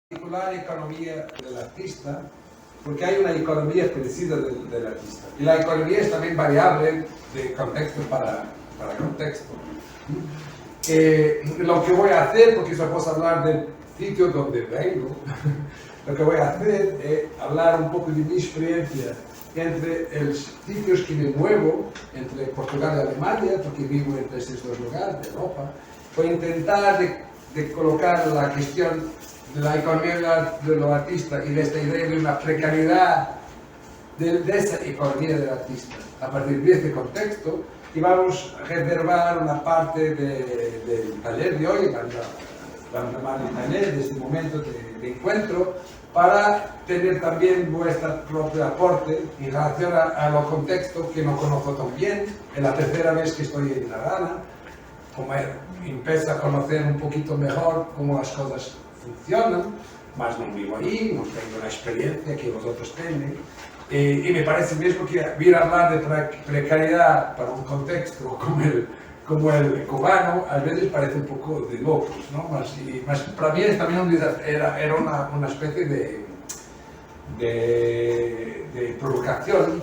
particular economía del artista, porque hay una economía parecida del artista. Y la economía es también variable de contexto para contexto. Lo que voy a hacer, porque si vamos a hablar del sitio donde vengo, lo que voy a hacer es hablar un poco de mi experiencia entre los sitios que me muevo, entre Portugal y Alemania, porque vivo entre estos dos lugares de Europa. Voy a intentar de colocar la cuestión de la economía de los artistas y de esta idea de una precariedad de esa economía del artista a partir de este contexto, y vamos a reservar una parte del taller de hoy, vamos a llamar el taller de este momento de encuentro, para tener también vuestro propio aporte en relación a los contextos que no conozco tan bien. Es la tercera vez que estoy en La Habana, como empiezo a conocer un poquito mejor cómo las cosas funcionan, más no vivo ahí, no tengo la experiencia que vosotros tenéis, y me parece mismo que vir a hablar de precariedad para un contexto como el cubano, a veces parece un poco de locos, ¿no? Mas para mí también era una especie de provocación,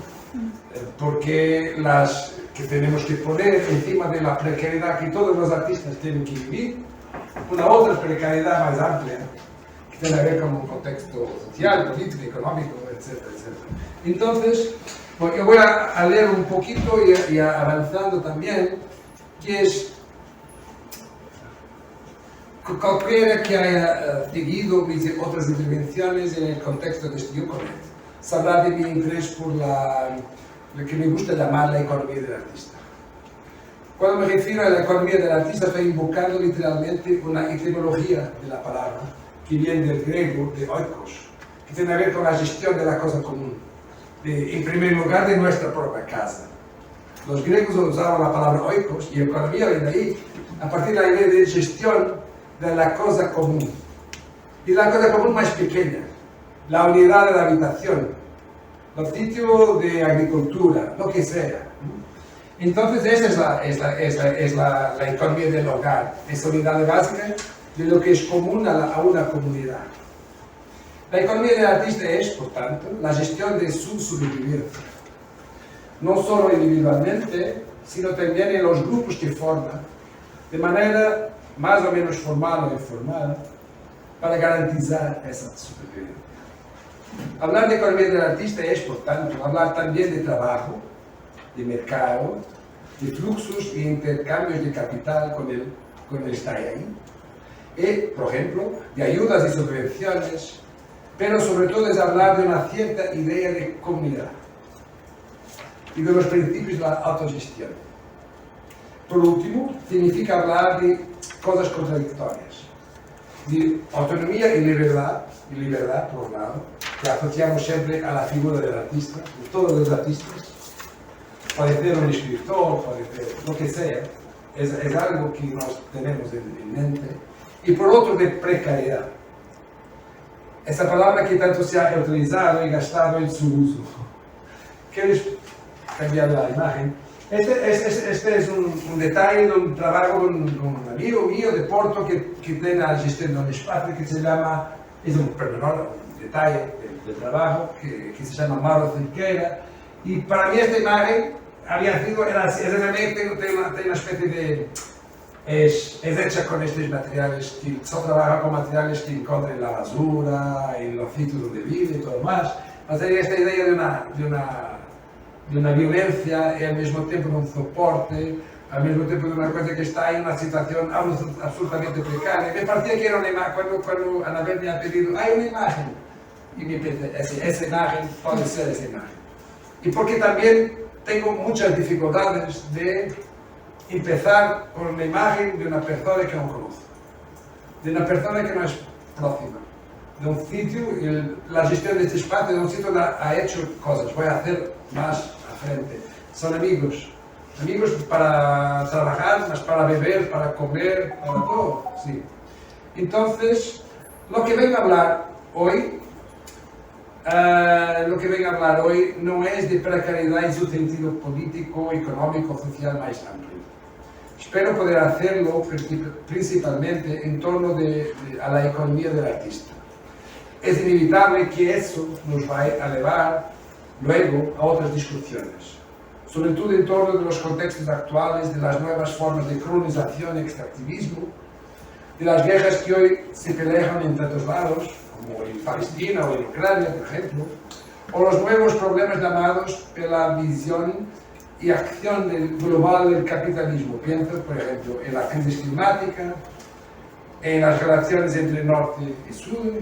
porque las que tenemos que poner encima de la precariedad que todos los artistas tienen que vivir, una otra precariedad más amplia, que tiene que ver con un contexto social, político, económico, etcétera, etcétera. Entonces, yo voy a leer un poquito y avanzando también, que es cualquiera que haya seguido mis otras intervenciones en el contexto de este documento sabrá de mi interés por lo que me gusta llamar la economía del artista. Cuando me refiero a la economía del artista, estoy invocando literalmente una etimología de la palabra que viene del griego, de oikos, que tiene que ver con la gestión de la cosa común, en primer lugar de nuestra propia casa. Los griegos usaban la palabra oikos y economía viene de ahí, a partir de la idea de gestión de la cosa común. Y la cosa común más pequeña, la unidad de la habitación, los sitios de agricultura, lo que sea. Entonces esa es la economía del hogar, esa unidad básica de lo que es común a una comunidad. La economía del artista es, por tanto, la gestión de su sobrevivencia, no solo individualmente, sino también en los grupos que forman, de manera más o menos formal o informal, para garantizar esa supervivencia. Hablar de economía del artista es, por tanto, hablar también de trabajo, de mercado, de fluxos y intercambios de capital con el estar ahí, y, por ejemplo, de ayudas y subvenciones, pero sobre todo es hablar de una cierta idea de comunidad y de los principios de la autogestión. Por último, significa hablar de cosas contradictorias, de autonomía y libertad por un lado, que asociamos siempre a la figura del artista, de todos los artistas. Puede ser un escritor, puede ser lo que sea, es algo que nos tenemos en mente. Y por otro, de precariedad. Esa palabra que tanto se ha utilizado y gastado en su uso. ¿Quieres cambiar la imagen? Este es un detalle de un trabajo de un amigo mío de Porto que tiene la gestión de un espacio que se llama, es un detalle del trabajo que se llama Mauro Cerqueira. Y para mí esta imagen había sido, tiene una especie de, es hecha con estos materiales, que solo trabaja con materiales que encuentra en la basura, en los sitios donde vive y todo más. O sea, esta idea de una violencia y al mismo tiempo de un soporte, al mismo tiempo de una cosa que está en una situación absolutamente precaria. Me parecía que era una imagen, cuando Anabel me ha pedido, hay una imagen, y me pensé, esa imagen puede ser esa imagen. Y porque también tengo muchas dificultades de empezar con una imagen de una persona que no conozco, de una persona que no es próxima, de un sitio, la gestión de este espacio de un sitio ha hecho cosas, voy a hacer más a frente. Son amigos para trabajar, más para beber, para comer, para todo, sí. Entonces, lo que vengo a hablar hoy no es de precariedad en su sentido político, económico, social más amplio. Espero poder hacerlo principalmente en torno a la economía del artista. es inevitable que eso nos va a llevar luego a otras discusiones, sobre todo en torno de los contextos actuales, de las nuevas formas de colonización y extractivismo, de las guerras que hoy se pelean en tantos lados, como en Palestina o en Ucrania, por ejemplo, o los nuevos problemas llamados por la visión y acción global del capitalismo. Pienso, por ejemplo, en la crisis climática, en las relaciones entre norte y sur.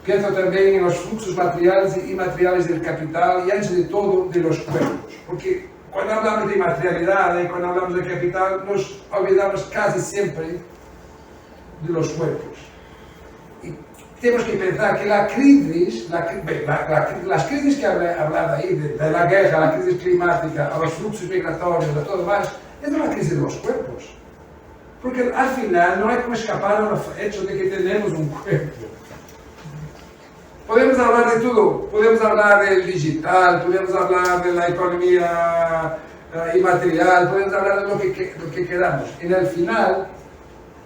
Pienso también en los fluxos materiales e inmateriales del capital y, antes de todo, de los cuerpos. Porque cuando hablamos de materialidad y cuando hablamos de capital, nos olvidamos casi siempre de los cuerpos. Y tenemos que pensar que la crisis, las crisis que he hablado ahí, de la guerra, la crisis climática, los fluxos migratorios, de todo más, es una crisis de los cuerpos. Porque al final no hay como escapar al hecho de que tenemos un cuerpo. Podemos hablar de todo, podemos hablar del digital, podemos hablar de la economía inmaterial, podemos hablar de lo que queramos. En el final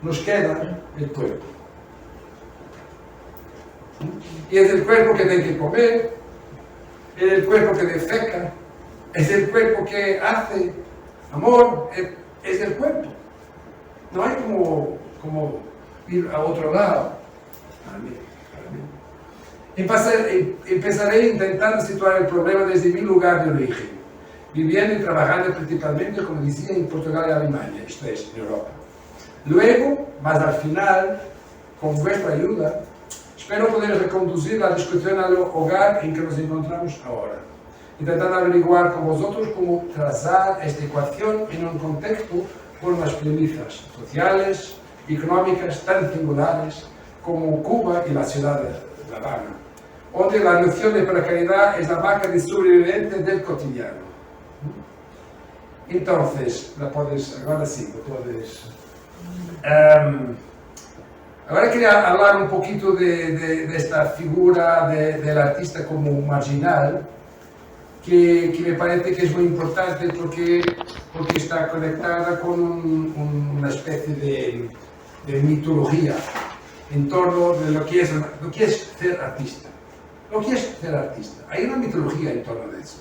nos queda el cuerpo. Y es el cuerpo que tiene que comer, es el cuerpo que defeca, es el cuerpo que hace amor, es el cuerpo. No hay como ir a otro lado. Para mí. Empezaré intentando situar el problema desde mi lugar de origen, viviendo y trabajando principalmente, como decía, en Portugal y Alemania, esto es, en Europa. Luego, más al final, con vuestra ayuda, espero poder reconducir la discusión al hogar en que nos encontramos ahora, intentando averiguar con vosotros cómo trazar esta ecuación en un contexto con unas premisas sociales y económicas tan singulares como Cuba y la ciudad de La Habana, donde la noción de precariedad es la marca de sobreviviente del cotidiano. Entonces, ahora sí, lo puedes. Ahora quería hablar un poquito de esta figura del artista como marginal, que me parece que es muy importante porque está conectada con una especie de mitología en torno de lo que es ser artista. Lo que es ser artista. Hay una mitología en torno de eso.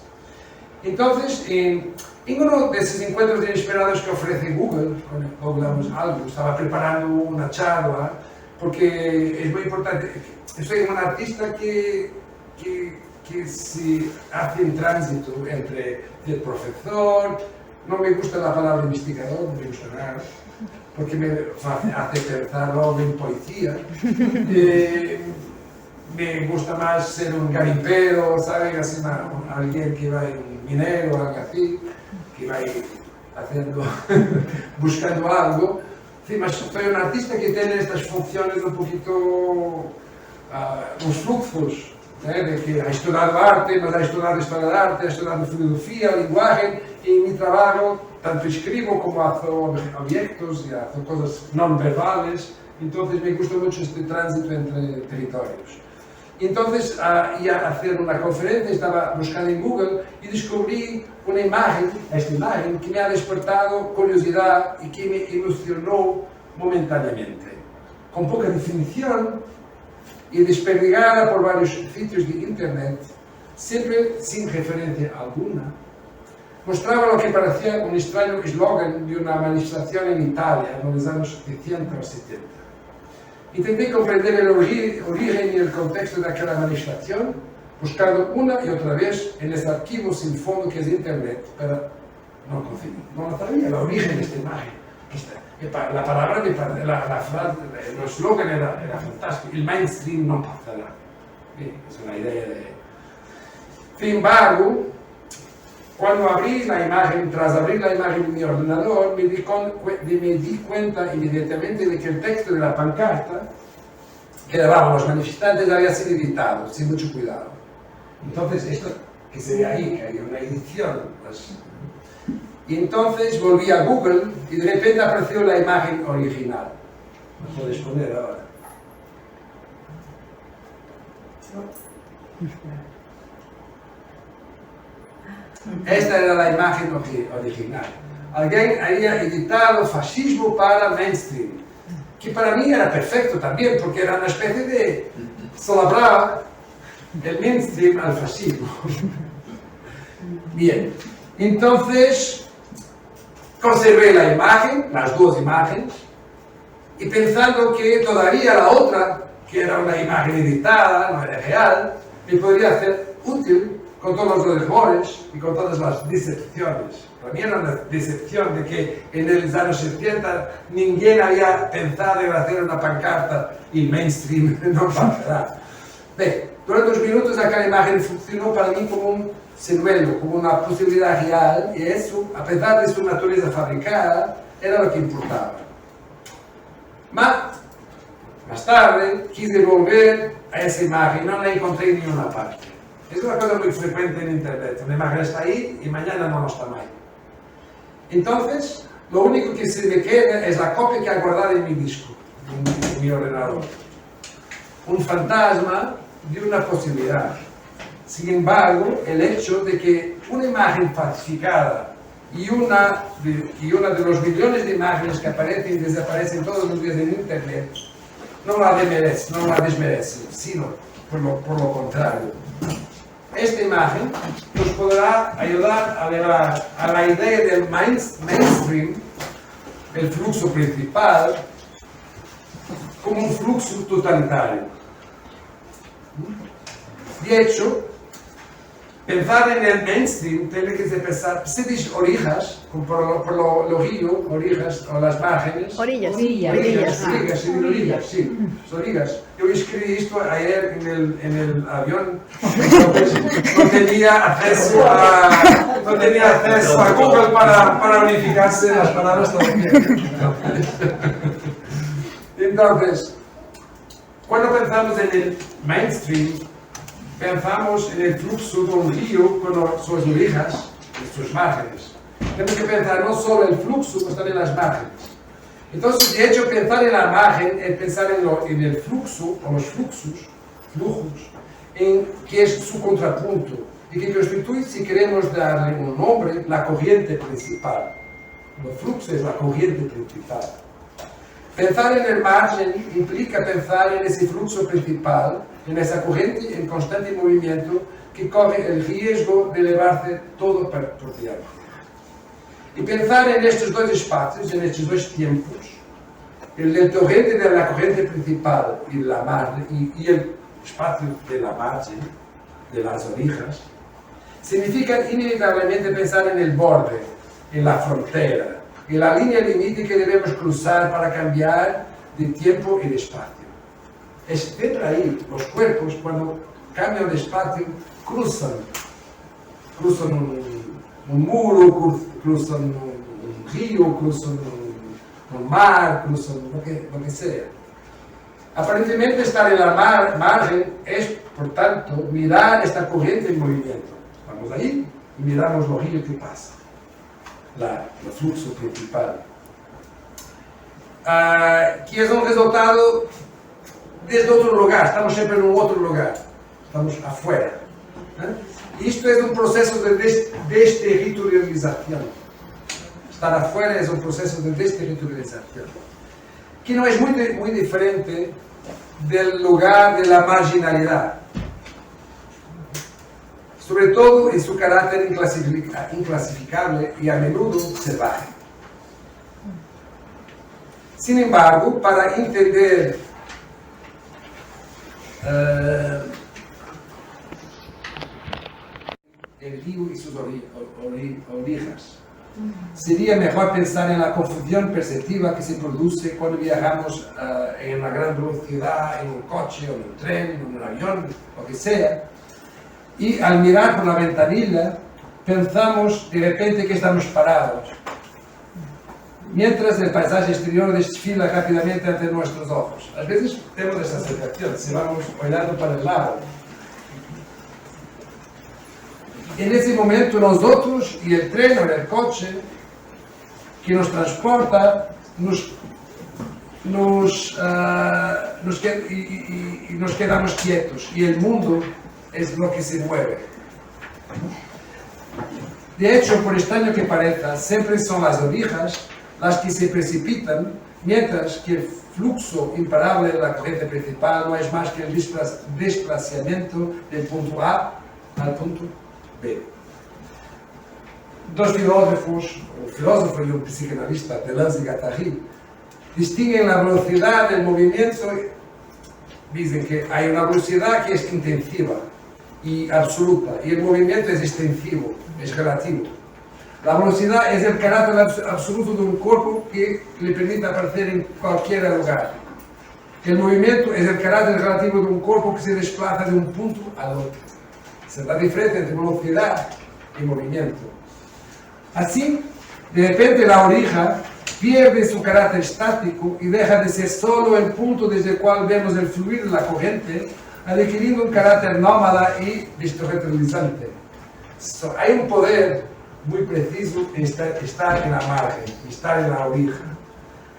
Entonces, en uno de esos encuentros inesperados que ofrece Google, cuando hablamos algo, estaba preparando una charla, porque es muy importante. Soy un artista que se hace en tránsito entre el profesor, no me gusta la palabra investigador, no me gusta nada, porque me hace pensar luego en poesía. Me gusta más ser un garipero, ¿saben? Así, alguien que va un minero, algo así, que va haciendo, buscando algo. Sí, mas soy un artista que tiene estas funciones un poquito, los fluxos, de que ha estudiado arte, mas ha estudiado historia del arte, ha estudiado filosofía, lenguaje, y en mi trabajo tanto escribo como hago objetos y hago cosas no verbales, entonces me gusta mucho este tránsito entre territorios. Entonces, iba a hacer una conferencia, estaba buscando en Google y descubrí una imagen, esta imagen, que me ha despertado curiosidad y que me emocionó momentáneamente. Con poca definición y desperdigada por varios sitios de internet, siempre sin referencia alguna, mostraba lo que parecía un extraño eslogan de una manifestación en Italia en los años 60 o 70. Intenté comprender el origen y el contexto de aquella manifestación, buscando una y otra vez en este archivo sin fondo que es Internet, pero no conseguí. No sabía el origen de esta imagen. La palabra, la frase, el eslogan era fantástico. El mainstream no pasará. Es una idea de... Sin embargo, cuando abrí la imagen, tras abrir la imagen en mi ordenador, me di cuenta inmediatamente de que el texto de la pancarta que daban los manifestantes había sido editado, sin mucho cuidado. Entonces, esto que se ve ahí, que hay una edición. Y entonces volví a Google y de repente apareció la imagen original. Lo puedes poner ahora. Esta era la imagen original. Alguien había editado fascismo para mainstream, que para mí era perfecto también, porque era una especie solabraba el mainstream al fascismo. Bien, entonces conservé la imagen, las dos imágenes, y pensando que todavía la otra, que era una imagen editada, no era real, me podría hacer útil con todos los errores y con todas las decepciones. Para mí era una decepción de que en los años 70 ninguém había pensado en hacer una pancarta y mainstream no pasará. Bien, durante unos minutos aquella imagen funcionó para mí como un señuelo, como una posibilidad real, y eso, a pesar de su naturaleza fabricada, era lo que importaba. Más tarde quise volver a esa imagen, no la encontré en ninguna parte. Es una cosa muy frecuente en internet, una imagen está ahí y mañana no está más. Entonces, lo único que se me queda es la copia que ha guardado en mi disco, en mi ordenador. Un fantasma de una posibilidad. Sin embargo, el hecho de que una imagen falsificada y una de los millones de imágenes que aparecen y desaparecen todos los días en internet no la desmerece, sino por lo contrario. Esta imagen nos podrá ayudar a la idea del mainstream, el flujo principal, como un flujo totalitario. De hecho, pensar en el mainstream tiene que pensar, se dice orillas, por lo río, orillas, o las márgenes. Orillas. Yo escribí esto ayer en el avión, entonces no tenía acceso a Google para unificarse las palabras todavía. Entonces, cuando pensamos en el mainstream, pensamos en el flujo de un río con sus orillas y sus márgenes. Tenemos que pensar no solo el flujo, sino también las márgenes. Entonces, de hecho, pensar en la margen es pensar en el flujo, o los flujos, que es su contrapunto, y que constituye, si queremos darle un nombre, la corriente principal. El flujo es la corriente principal. Pensar en el margen implica pensar en ese flujo principal, en esa corriente en constante movimiento que corre el riesgo de elevarse todo por tiempo. Y pensar en estos dos espacios, en estos dos tiempos, el del torrente de la corriente principal y el espacio de la margen, de las orillas, significa inevitablemente pensar en el borde, en la frontera, en la línea límite que debemos cruzar para cambiar de tiempo y de espacio. Es siempre ahí, los cuerpos, cuando cambian de espacio, cruzan un muro, cruzan un río, cruzan un mar, cruzan lo que sea. Aparentemente estar en la margen es, por tanto, mirar esta corriente en movimiento. Vamos ahí y miramos los ríos que pasan, el flujo principal. Que es un resultado desde otro lugar, estamos siempre en un otro lugar, estamos afuera. Y esto es un proceso de desterritorialización. Estar afuera es un proceso de desterritorialización, que no es muy diferente del lugar de la marginalidad, sobre todo en su carácter inclasificable y a menudo salvaje. Sin embargo, para entender el río y sus orillas, sería mejor pensar en la confusión perceptiva que se produce cuando viajamos en una gran velocidad, en un coche, o en un tren, en un avión, lo que sea, y al mirar por la ventanilla pensamos de repente que estamos parados, mientras el paisaje exterior desfila rápidamente ante nuestros ojos. A veces tenemos esa sensación, si vamos mirando para el lado. En ese momento nosotros y el tren o el coche que nos transporta nos quedamos quietos y el mundo es lo que se mueve. De hecho, por extraño que parezca, siempre son las orillas las que se precipitan mientras que el flujo imparable de la corriente principal no es más que el desplazamiento del punto A al punto B. Dos filósofos, un filósofo y un psicoanalista, Deleuze y Guattari, distinguen la velocidad del movimiento. Dicen que hay una velocidad que es intensiva y absoluta, y el movimiento es extensivo, es relativo. La velocidad es el carácter absoluto de un cuerpo que le permite aparecer en cualquier lugar. El movimiento es el carácter relativo de un cuerpo que se desplaza de un punto al otro. Esa es la diferencia entre velocidad y movimiento. Así, de repente la orija pierde su carácter estático y deja de ser solo el punto desde el cual vemos el fluir de la corriente, adquiriendo un carácter nómada y destorretalizante. Hay un poder muy preciso en estar en la margen, estar en la orija.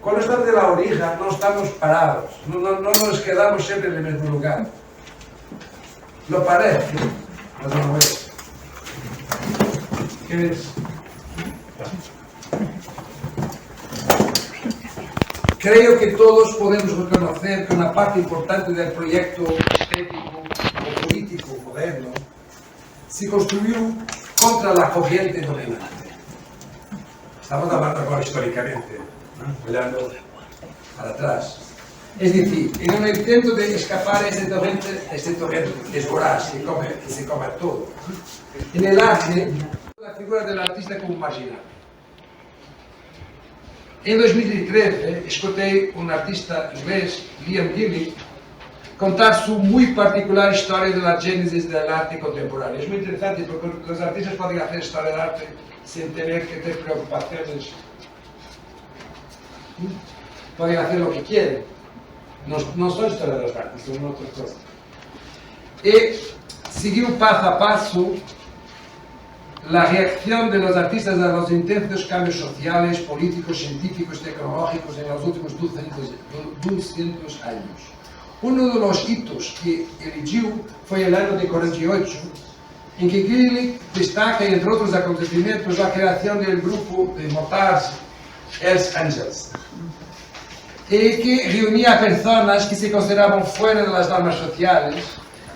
Cuando estamos en la orija no estamos parados, no nos quedamos siempre en el mismo lugar. Lo parece, pero no es. ¿Qué es? Creo que todos podemos reconocer que una parte importante del proyecto estético o político moderno se construyó contra la corriente dominante. Estamos hablando ahora históricamente, ¿no? Mirando para atrás. Es decir, en un intento de escapar a ese torrente que es voraz, que se come todo. En el arte, la figura del artista como marginal. En 2013, escuché un artista inglés, Liam Gillick, contar su muy particular historia de la génesis del arte contemporáneo. Es muy interesante porque los artistas pueden hacer historia del arte sin tener que tener preocupaciones. Pueden hacer lo que quieren. No son historiadores de arte, son otras cosas. Y siguió paso a paso la reacción de los artistas a los intensos cambios sociales, políticos, científicos, tecnológicos en los últimos 200 años. Uno de los hitos que eligió fue el año de 48, en que Gillick destaca, entre otros acontecimientos, la creación del grupo de motards Hells Angels, que reunía a personas que se consideraban fuera de las normas sociales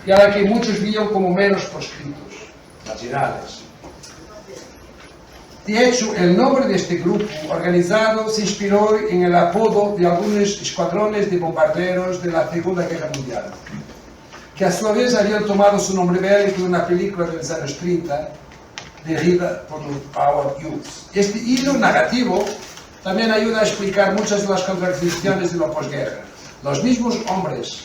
y a las que muchos veían como menos proscritos, marginales. De hecho, el nombre de este grupo organizado se inspiró en el apodo de algunos escuadrones de bombarderos de la Segunda Guerra Mundial, que a su vez habían tomado su nombre bélico de una película de los años 30, dirigida por Howard Hughes. Este hilo narrativo también ayuda a explicar muchas de las contradicciones de la posguerra. Los mismos hombres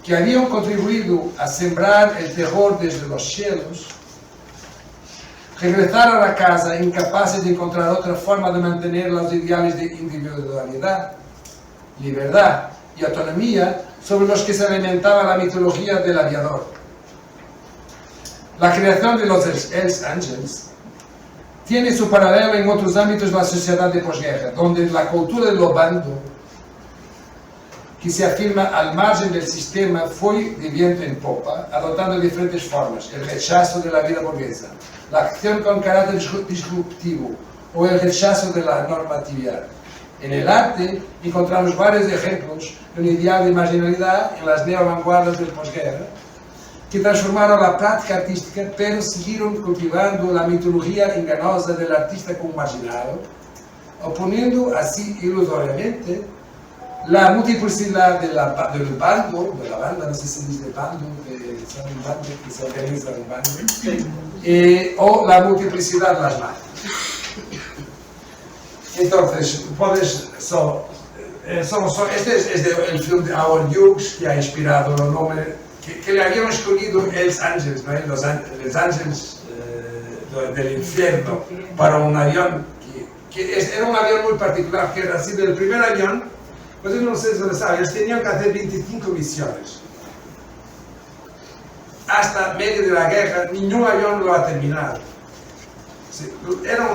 que habían contribuido a sembrar el terror desde los cielos regresaron a casa incapaces de encontrar otra forma de mantener los ideales de individualidad, libertad y autonomía sobre los que se alimentaba la mitología del aviador. La creación de los Hells Angels tiene su paralelo en otros ámbitos de la sociedad de posguerra, donde la cultura del bando, que se afirma al margen del sistema, fue de viento en popa, adoptando diferentes formas: el rechazo de la vida burguesa, la acción con carácter disruptivo o el rechazo de la normatividad. En el arte encontramos varios ejemplos de un ideal de marginalidad en las neovanguardias del posguerra, que transformaron la práctica artística, pero siguieron cultivando la mitología engañosa del artista como marginado, oponiendo así ilusoriamente la multiplicidad del bando, de la banda, no sé si dice bando, un bando que se organiza un bando, o la multiplicidad de las manos. Entonces, puedes este es el film de Howard Hughes, que ha inspirado el nombre que le habían escogido Hells Angels, ¿no? Los ángeles del infierno, para un avión que era un avión muy particular, que era así del primer avión. Pues no sé si lo saben, ellos tenían que hacer 25 misiones. Hasta medio de la guerra, ningún avión lo ha terminado. Sí, eran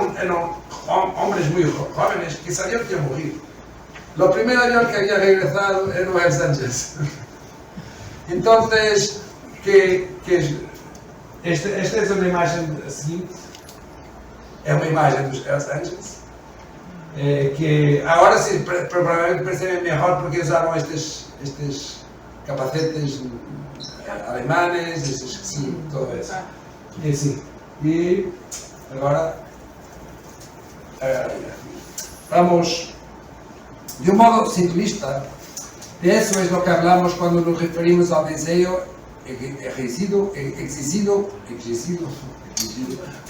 hombres muy jóvenes que sabían que iban a morir. Lo primer avión que había regresado era los Hells Angels. Entonces, esta es una imagen así. Es una imagen de los Hells Angels. que ahora sí probablemente perciben mejor porque usaron estos capacetes alemanes, sí, todo eso. Sí. Y ahora vamos de un modo simplista. De eso es lo que hablamos cuando nos referimos al deseo ejercido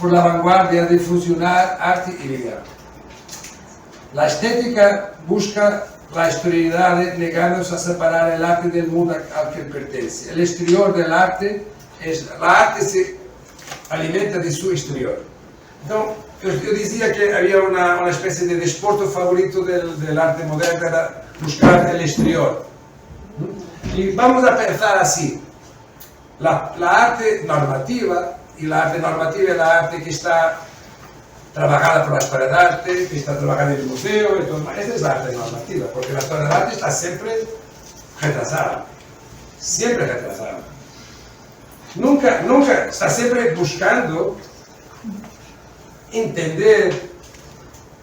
por la vanguardia de fusionar arte y vida. La estética busca la exterioridad, negándose a separar el arte del mundo al que pertenece. El exterior del arte la arte se alimenta de su exterior. Entonces, yo decía que había una especie de deporte favorito del arte moderno, era buscar el exterior. Y vamos a pensar así. La arte normativa, y la arte normativa es la arte que está trabajada por la historia de arte, que está trabajada en el museo, y todo. Esa es la arte normativa, porque la historia de arte está siempre retrasada. Siempre retrasada. Nunca, está siempre buscando entender,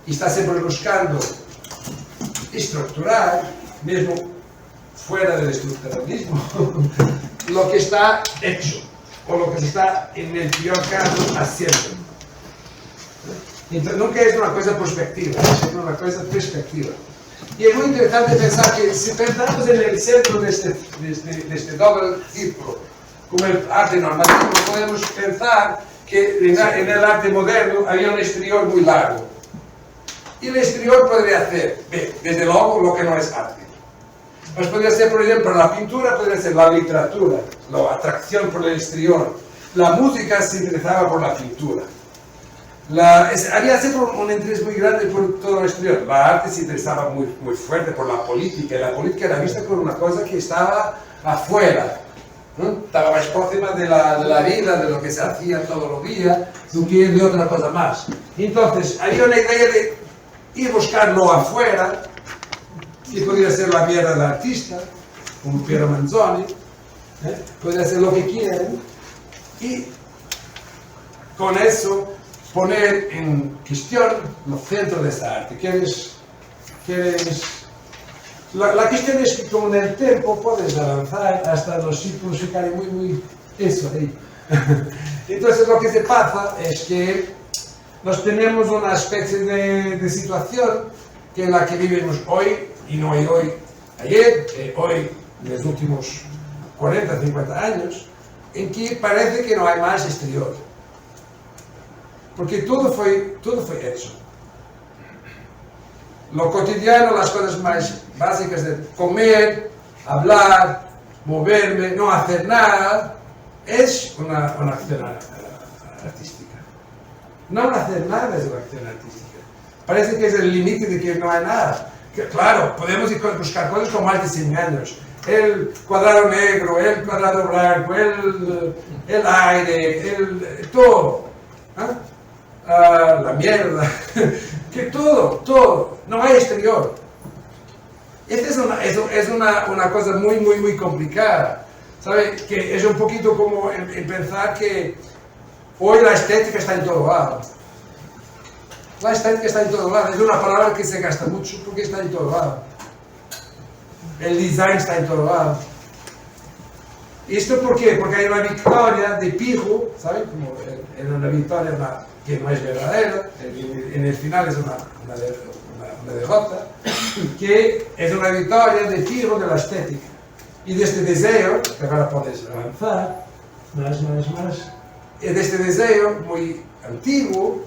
y está siempre buscando estructurar, mismo fuera del estructuralismo, lo que está hecho, o lo que se está, en el peor caso, haciendo. Entonces, nunca es una cosa prospectiva, es una cosa perspectiva. Y es muy interesante pensar que si pensamos en el centro de este doble círculo, como el arte normativo, podemos pensar que en el arte moderno había un exterior muy largo. Y el exterior podría ser, desde luego, lo que no es arte. Pues podría ser, por ejemplo, la pintura, podría ser la literatura, la atracción por el exterior. La música se interesaba por la pintura. Había siempre un interés muy grande por todo el exterior. La arte se interesaba muy fuerte por la política, y la política era vista como una cosa que estaba afuera, ¿no? Estaba más próxima de la vida, de lo que se hacía todos los días, do que de otra cosa más. Entonces, había una idea de ir buscarlo afuera, que podría ser la mierda del artista, como Piero Manzoni, podría ser lo que quieran, y con eso poner en cuestión el centro de esta arte. La cuestión es que con el tiempo puedes avanzar hasta los círculos ficarem muy eso ahí. Entonces lo que se pasa es que nos tenemos una especie de situación que en la que vivimos hoy, y no hay hoy, ayer, hoy, en los últimos 40, 50 años, en que parece que no hay más exterior. Porque todo fue hecho. Lo cotidiano, las cosas más básicas de comer, hablar, moverme, no hacer nada, es una acción artística. No hacer nada es una acción artística. Parece que es el límite de que no hay nada. Que, claro, podemos ir a buscar cosas con más de 100 años. El cuadrado negro, el cuadrado blanco, el aire, todo. ¿Ah? La mierda, que todo, no hay exterior. Esta es una cosa muy complicada, ¿sabe? Que es un poquito como en pensar que hoy la estética está en todo lado. La estética está en todo lado, es una palabra que se gasta mucho porque está en todo lado. El design está en todo lado. ¿Esto por qué? Porque hay una victoria de Pijo, ¿saben? Como era una victoria que no es verdadera, en el final es una derrota, que es una victoria de Pijo de la estética. Y de este deseo, que ahora puedes avanzar, más, de este deseo muy antiguo,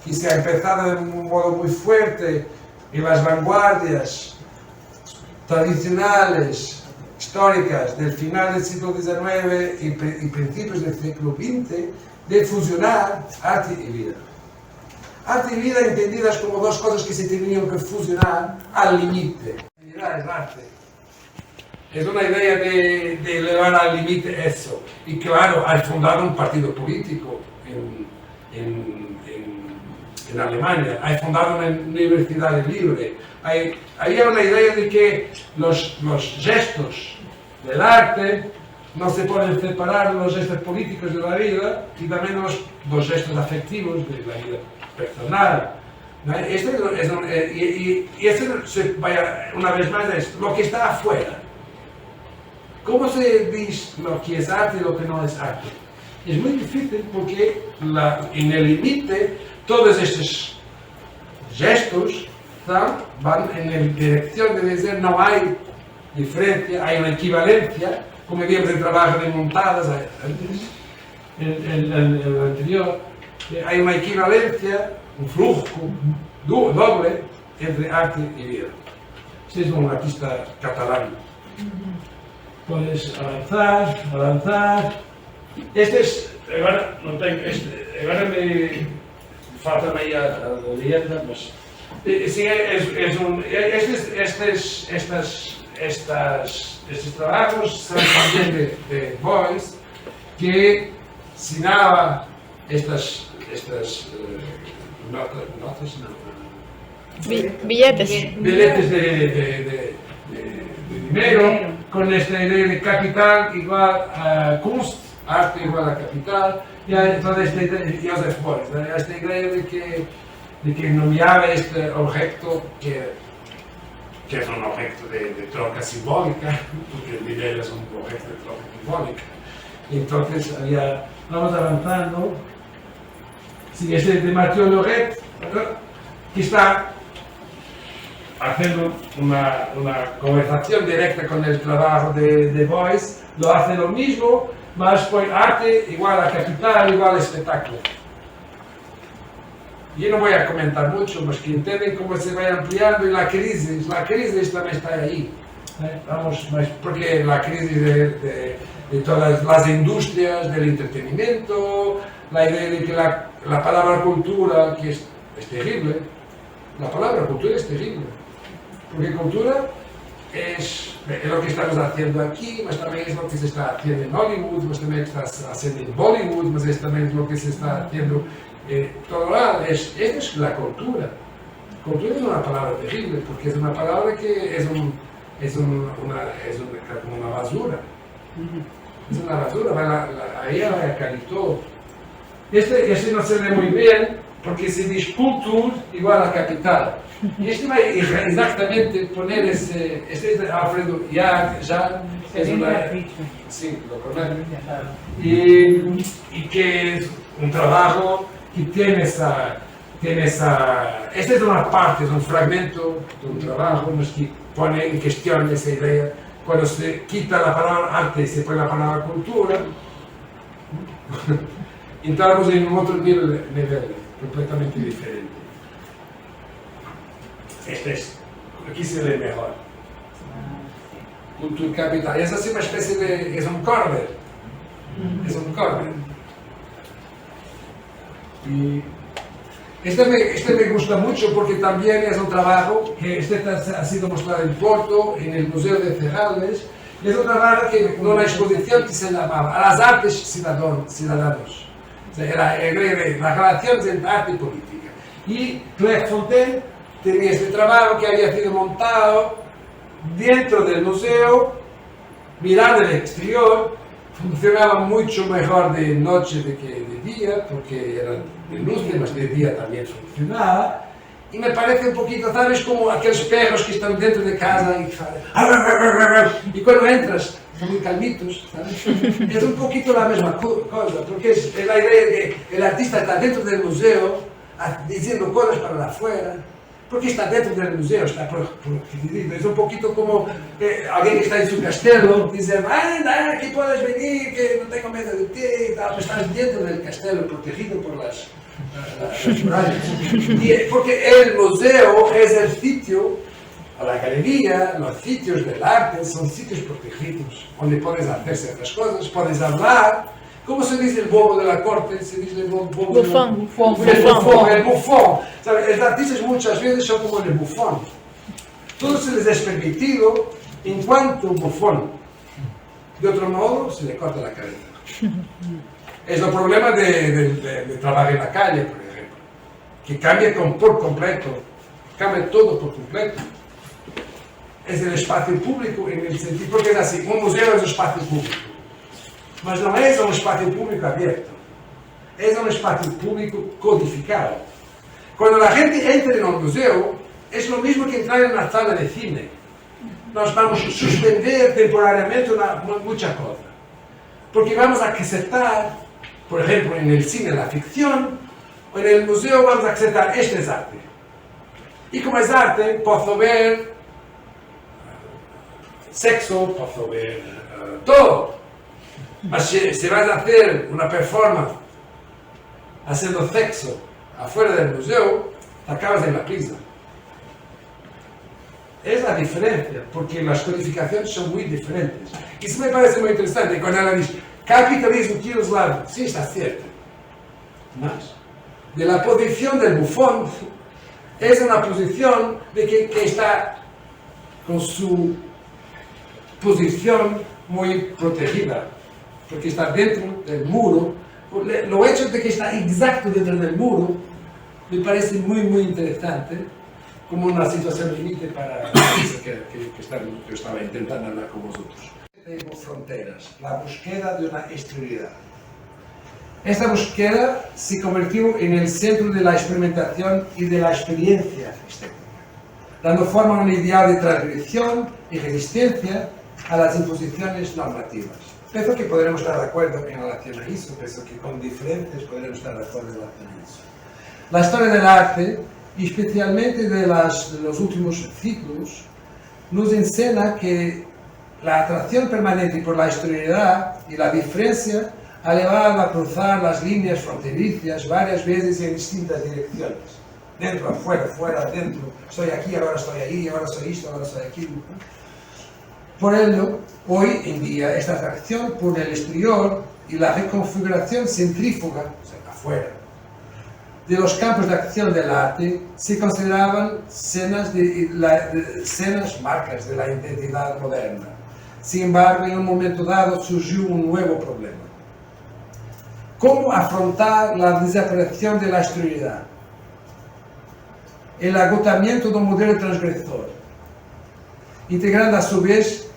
que se ha empezado de un modo muy fuerte en las vanguardias tradicionales, históricas del final del siglo XIX y principios del siglo XX, de fusionar arte y vida. Arte y vida entendidas como dos cosas que se tenían que fusionar al límite. Es arte. Es una idea de elevar al límite eso. Y claro, hay fundado un partido político en Alemania, hay fundado una universidad libre. Había una idea de que los gestos del arte no se pueden separar los gestos políticos de la vida y también los gestos afectivos de la vida personal. ¿no? Y esto se vaya una vez más es lo que está afuera. ¿Cómo se dice lo que es arte y lo que no es arte? Es muy difícil porque en el límite todos estos gestos van en la dirección de decir no hay diferencia, hay una equivalencia, como vimos en trabajo de montadas antes, el anterior, hay una equivalencia, un flujo doble entre arte y vida. Este es un artista catalán. Puedes avanzar. Este es, agora não tenho, agora me falta meia leyenda, mas sim, estes trabajos são también de Beuys que assinava estas notas, billetes de dinero, con esta idea de capital igual a Kunst, arte igual a capital, y toda esta idea de Joseph Beuys, esta idea de que nomeaba este objeto que es un objeto de troca simbólica, porque el dinero es un objeto de troca simbólica. Y entonces vamos avanzando. Sí, este es de Mathieu Loret, que está haciendo una conversación directa con el trabajo de Beuys, lo hace lo mismo, mas pues arte igual a capital, igual a espectáculo. Yo no voy a comentar mucho, mas que entienden cómo se va ampliando y la crisis también está ahí. Vamos, porque la crisis de todas las industrias del entretenimiento, la idea de que la palabra cultura, que es terrible, la palabra cultura es terrible. Porque cultura es lo que estamos haciendo aquí, mas también es lo que se está haciendo en Hollywood, mas también está haciendo en Bollywood, mas es también lo que se está haciendo todo lado. Esta es la cultura. Cultura es una palabra terrible, porque es una palabra que es como una basura. Es una basura, ahí la calidad. Este no se ve muy bien, porque se dice cultura igual a capital. Y este va exactamente poner este es de Alfredo ya es una... Sí, lo conozco. Y que es un trabajo que tiene esa... Esta es una parte, es un fragmento de un trabajo que pone en cuestión esa idea. Cuando se quita la palabra arte y se pone la palabra cultura, entramos en un otro nivel completamente diferente. Aquí se ve mejor. Cultura capital. Es así una especie de... es un corner. Es un corner. Y este me gusta mucho porque también es un trabajo que ha sido mostrado en Porto, en el Museo de Cerralves. Es un trabajo que en una exposición que se llamaba A las artes ciudadanos. O sea, era la relación entre arte y política. Y Claire Fontaine tenía este trabajo que había sido montado dentro del museo, mirando el exterior. Funcionaba mucho mejor de noche que de día, porque era de luz, mas de día también funcionaba. Y me parece un poquito, ¿sabes? Como aquellos perros que están dentro de casa y cuando entras, son muy calmitos, ¿sabes? Es un poquito la misma cosa, porque es la idea de que el artista está dentro del museo, diciendo cosas para afuera, porque está dentro del museo, está protegido. Es un poquito como alguien que está en su castelo, dice, anda, aquí puedes venir, que no tengo miedo de ti, pero estás dentro del castelo, protegido por las murallas. Porque el museo es el sitio, la galería, los sitios del arte, son sitios protegidos, donde puedes hacer ciertas cosas, puedes hablar. ¿Cómo se dice el bobo de la corte? Se dice el bufón. El bufón. Los artistas muchas veces son como el bufón. Todo se les es permitido en cuanto bufón. De otro modo, se le corta la cabeza. Es el problema de trabajar en la calle, por ejemplo. Que cambia por completo. Cambia todo por completo. Es el espacio público en el sentido, porque es así, un museo es un espacio público. Mas não é um espaço público aberto, é um espaço público codificado. Cuando la gente entra en un museo, es lo mismo que entrar en una sala de cine. Nos vamos a suspender temporariamente muchas cosas. Porque vamos a aceptar, por ejemplo, en el cine la ficción, o en el museo vamos a aceptar esto es arte. Y como es arte, puedo ver sexo, puedo ver todo. Pero si vas a hacer una performance haciendo sexo afuera del museo, acabas en la prisa. Es la diferencia, porque las codificaciones son muy diferentes. Y eso me parece muy interesante cuando ella dice, capitalismo Kiroslav, sí está cierto. Mas, de la posición del bufón, es una posición de que está con su posición muy protegida, porque está dentro del muro. Lo hecho de que está exacto dentro del muro me parece muy interesante, como una situación límite para eso que yo estaba intentando hablar con vosotros. Tenemos fronteras, la búsqueda de una exterioridad. Esta búsqueda se convirtió en el centro de la experimentación y de la experiencia estética, dando forma a un ideal de transgresión y resistencia a las imposiciones normativas. Pienso que podremos estar de acuerdo en relación a eso, pienso que con diferencias podremos estar de acuerdo en relación a eso. La historia del arte, y especialmente de los últimos ciclos, nos enseña que la atracción permanente por la exterioridad y la diferencia ha llevado a cruzar las líneas fronterizas varias veces en distintas direcciones. Dentro, afuera, fuera, dentro. Estoy aquí, ahora estoy ahí, ahora soy esto, ahora soy aquello. Por ello, hoy en día, esta atracción por el exterior y la reconfiguración centrífuga, o sea, afuera, de los campos de acción del arte se consideraban escenas marcas de la identidad moderna. Sin embargo, en un momento dado surgió un nuevo problema. ¿Cómo afrontar la desaparición de la exterioridad? El agotamiento de un modelo transgresor, integrando a su vez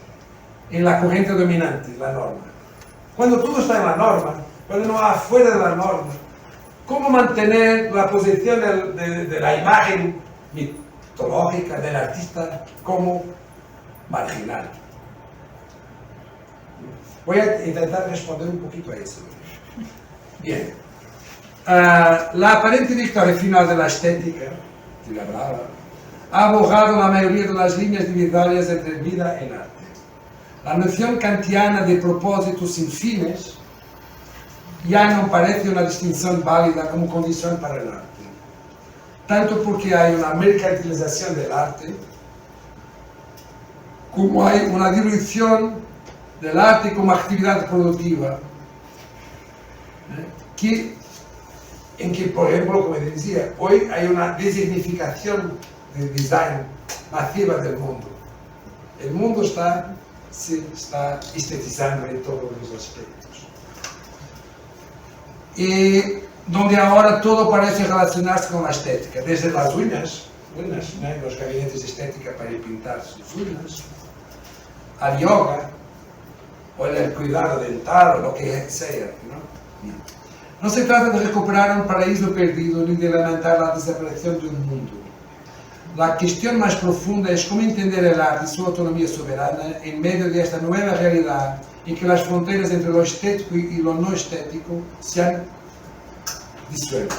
en la corriente dominante, la norma. Cuando todo está en la norma, cuando no va afuera de la norma, ¿cómo mantener la posición de la imagen mitológica del artista como marginal? Voy a intentar responder un poquito a eso. Bien. La aparente victoria final de la estética, que le hablaba, ha borrado la mayoría de las líneas divisorias entre vida y arte. La noción kantiana de propósitos sin fines ya no parece una distinción válida como condición para el arte. Tanto porque hay una mercantilización del arte, como hay una dilución del arte como actividad productiva, en que, por ejemplo, como decía, hoy hay una designificación del design masiva del mundo. El mundo se está estetizando en todos los aspectos. Y donde ahora todo parece relacionarse con la estética, desde las uñas, los gabinetes de estética para pintar sus uñas, al yoga, o el cuidado dental, o lo que sea, ¿no? No se trata de recuperar un paraíso perdido ni de lamentar la desaparición de un mundo. La cuestión más profunda es cómo entender el arte y su autonomía soberana en medio de esta nueva realidad en que las fronteras entre lo estético y lo no estético se han disuelto.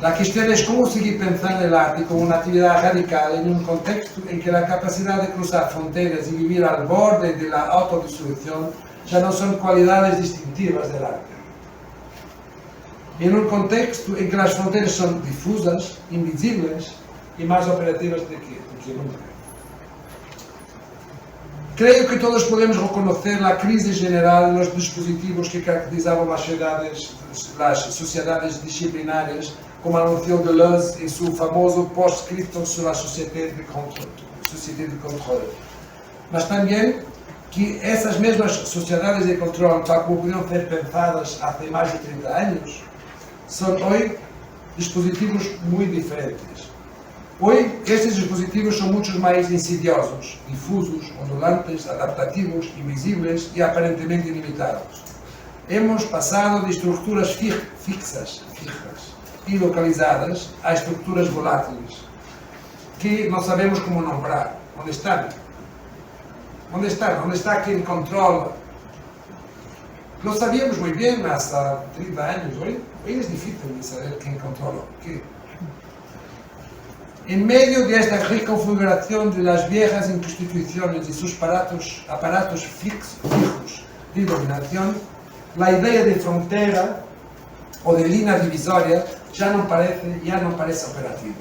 La cuestión es cómo seguir pensando el arte como una actividad radical en un contexto en que la capacidad de cruzar fronteras y vivir al borde de la autodestrucción ya no son cualidades distintivas del arte. En un contexto en que las fronteras son difusas, invisibles y más operativas de que nunca. Creo que todos podemos reconocer la crisis general en los dispositivos que caracterizaban las sociedades disciplinares, como anunció Deleuze en su famoso postscriptum sobre la sociedad de control. Mas también que esas mismas sociedades de control, tal como pudieron ser pensadas hace más de 30 años, son hoy dispositivos muy diferentes. Hoy, estes dispositivos son mucho más insidiosos, difusos, ondulantes, adaptativos, invisibles y aparentemente limitados. Hemos pasado de estructuras fijas e localizadas a estruturas volátiles que não sabemos como nombrar. Onde estão? Onde estão? Onde está quem controla? Lo sabíamos muy bien hasta 30 años. Hoy es difícil de saber quién controla qué. En medio de esta reconfiguración de las viejas instituciones y sus aparatos fijos de dominación, la idea de frontera o de línea divisoria ya no parece operativa.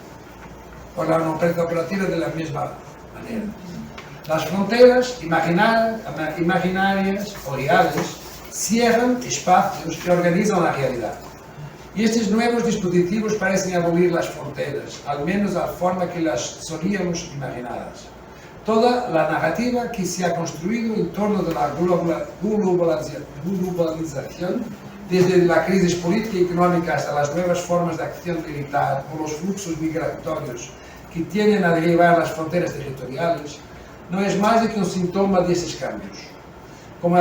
O no parece operativa de la misma manera. Las fronteras imaginarias o reales cierran espacios que organizan la realidad. Y estos nuevos dispositivos parecen abolir las fronteras, al menos la forma que las solíamos imaginadas. Toda la narrativa que se ha construido en torno de la globalización, desde la crisis política y económica hasta las nuevas formas de acción militar o los fluxos migratorios que tienden a derivar las fronteras territoriales, no es más de que un síntoma de esos cambios. Como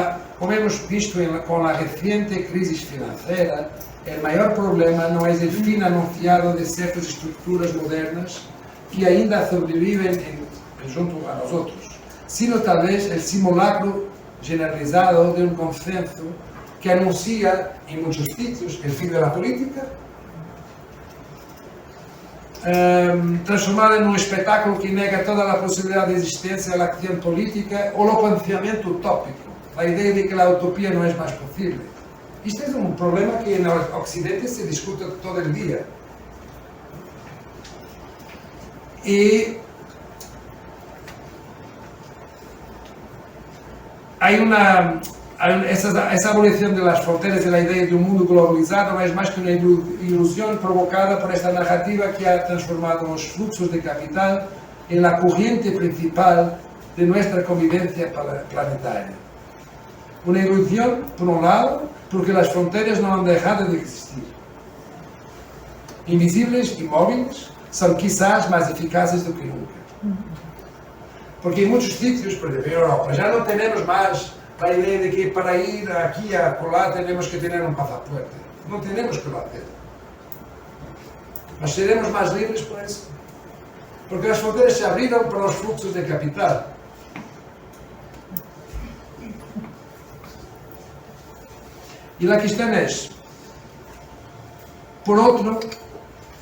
hemos visto con la reciente crisis financiera, el mayor problema no es el fin anunciado de ciertas estructuras modernas que ainda sobreviven junto a nosotros, sino tal vez el simulacro generalizado de un consenso que anuncia en muchos sitios el fin de la política, transformada en un espectáculo que nega toda la posibilidad de existencia de la acción política o el pensamiento utópico, la idea de que la utopía no es más posible. Este es un problema que en Occidente se discute todo el día. Y hay esa abolición de las fronteras de la idea de un mundo globalizado no es más que una ilusión provocada por esta narrativa que ha transformado los fluxos de capital en la corriente principal de nuestra convivencia planetaria. Una ilusión, por un lado, porque las fronteras no han dejado de existir. Invisibles y móviles, son quizás más eficaces do que nunca. Porque en muchos sitios, por ejemplo en Europa, ya no tenemos más la idea de que para ir aquí a colar tenemos que tener un pasaporte. No tenemos que lo hacer. Nos seremos más libres por eso. Porque las fronteras se abrieron para los fluxos de capital. Y la cuestión es, por otro,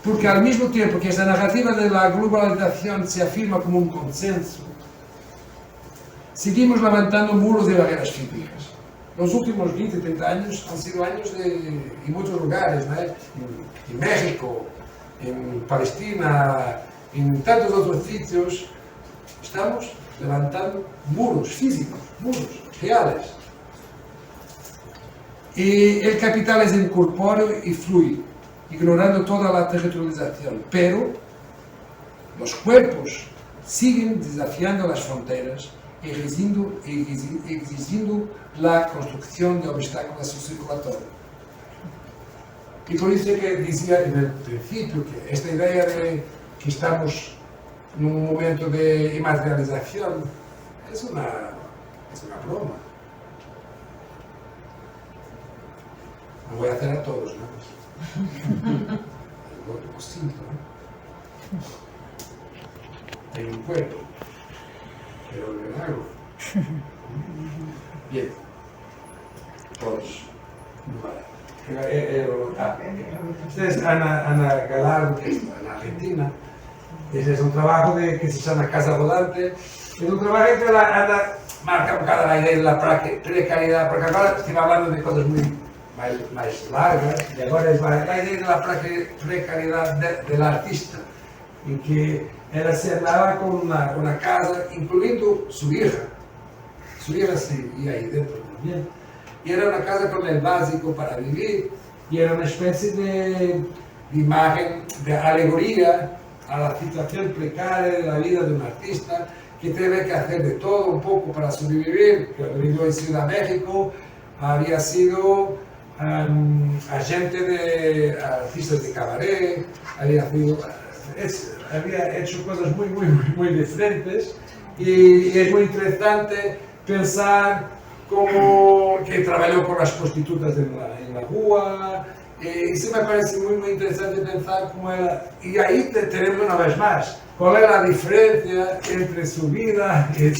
porque al mismo tiempo que esta narrativa de la globalización se afirma como un consenso, seguimos levantando muros de barreras físicas. Los últimos 20, 30 años han sido años en muchos lugares, ¿no? En México, en Palestina, en tantos otros sitios, estamos levantando muros físicos, muros reales. Y el capital es incorpóreo y fluye, ignorando toda la territorialización, pero los cuerpos siguen desafiando las fronteras, exigiendo la construcción de obstáculos circulatorios. Y por eso que decía en el principio que esta idea de que estamos en un momento de inmaterialización es una broma. Lo voy a hacer a todos, ¿no? Lo siento, ¿no? Hay un cuerpo, pero lo hago. Bien. Todos. Esta es Ana Galardo, que está en Argentina. Ese es un trabajo que se llama Casa Volante. Es un trabajo que Ana marca un poco la idea de la precariedad, porque ahora estoy hablando de cosas muy más largas, y ahora es la idea de la precariedad del artista, en que ella se andaba con una casa, incluyendo su hija seguía ahí dentro también, y era una casa con el básico para vivir, y era una especie de imagen, de alegoría a la situación precaria de la vida de un artista, que tiene que hacer de todo un poco para sobrevivir, que vivió en Ciudad de México, había sido agente de artistas de cabaret, había hecho cosas muy diferentes, y es muy interesante pensar cómo que trabajó con las prostitutas en la rúa, Isso me parece muy interesante pensar cómo era. Y ahí tenemos una vez más, cuál es la diferencia entre su vida y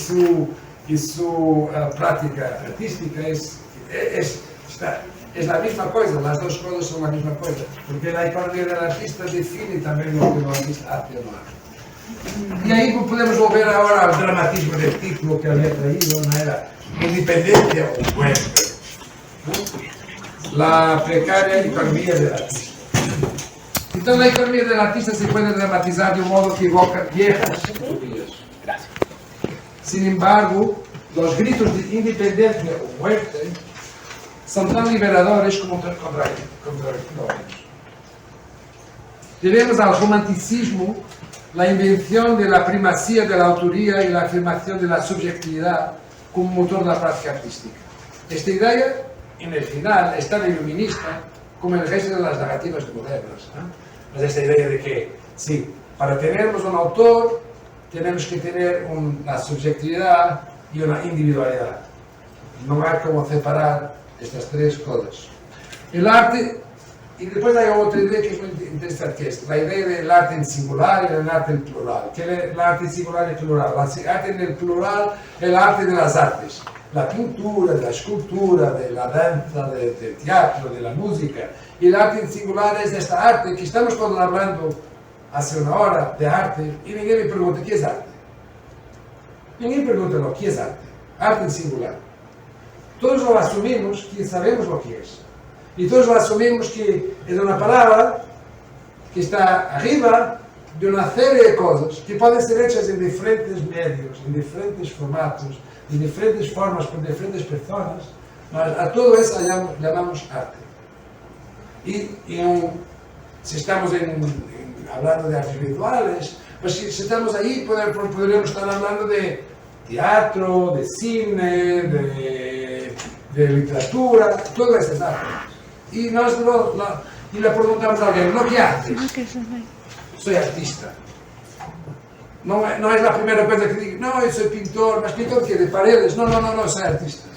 su práctica artística. Es la misma cosa, las dos cosas son la misma cosa, porque la economía del artista define también lo que el artista hace o no hace. Y ahí podemos volver ahora al dramatismo del título que había traído, ¿no? Era independencia o muerte, ¿no? La precaria economía del artista. Entonces la economía del artista se puede dramatizar de un modo que evoca viejas utopías. Sin embargo, los gritos de independencia o muerte son tan liberadores como contradictorios. Debemos al romanticismo la invención de la primacía de la autoría y la afirmación de la subjetividad como motor de la práctica artística. Esta idea, en el final, es tan iluminista como el resto de las narrativas modernas, ¿no? Es esta idea de que, sí, para tenernos un autor, tenemos que tener una subjetividad y una individualidad. No hay como separar estas tres cosas. El arte, y después hay otra idea que es muy interesante, que es la idea del arte en singular y el arte en plural. ¿Qué es el arte en singular y plural? El arte en el plural, el arte de las artes. La pintura, de la escultura, de la danza, del teatro, de la música. Y el arte en singular es esta arte que estamos hablando hace una hora de arte y ninguém me pregunta ¿qué es arte? Ninguém pregunta lo que es arte. Arte en singular. Todos lo asumimos que sabemos lo que es. Y todos lo asumimos que es una palabra que está arriba de una serie de cosas que pueden ser hechas en diferentes medios, en diferentes formatos, en diferentes formas, por diferentes personas. A todo eso llamamos arte. Y si estamos hablando de artes visuales, pues si estamos ahí podríamos estar hablando de teatro, de cine, de literatura, todo eso es arte. Y le preguntamos a alguien, ¿no qué haces? Soy artista. No es la primera cosa que digo, no, yo soy pintor, ¿más pintor que de paredes? No, soy artista.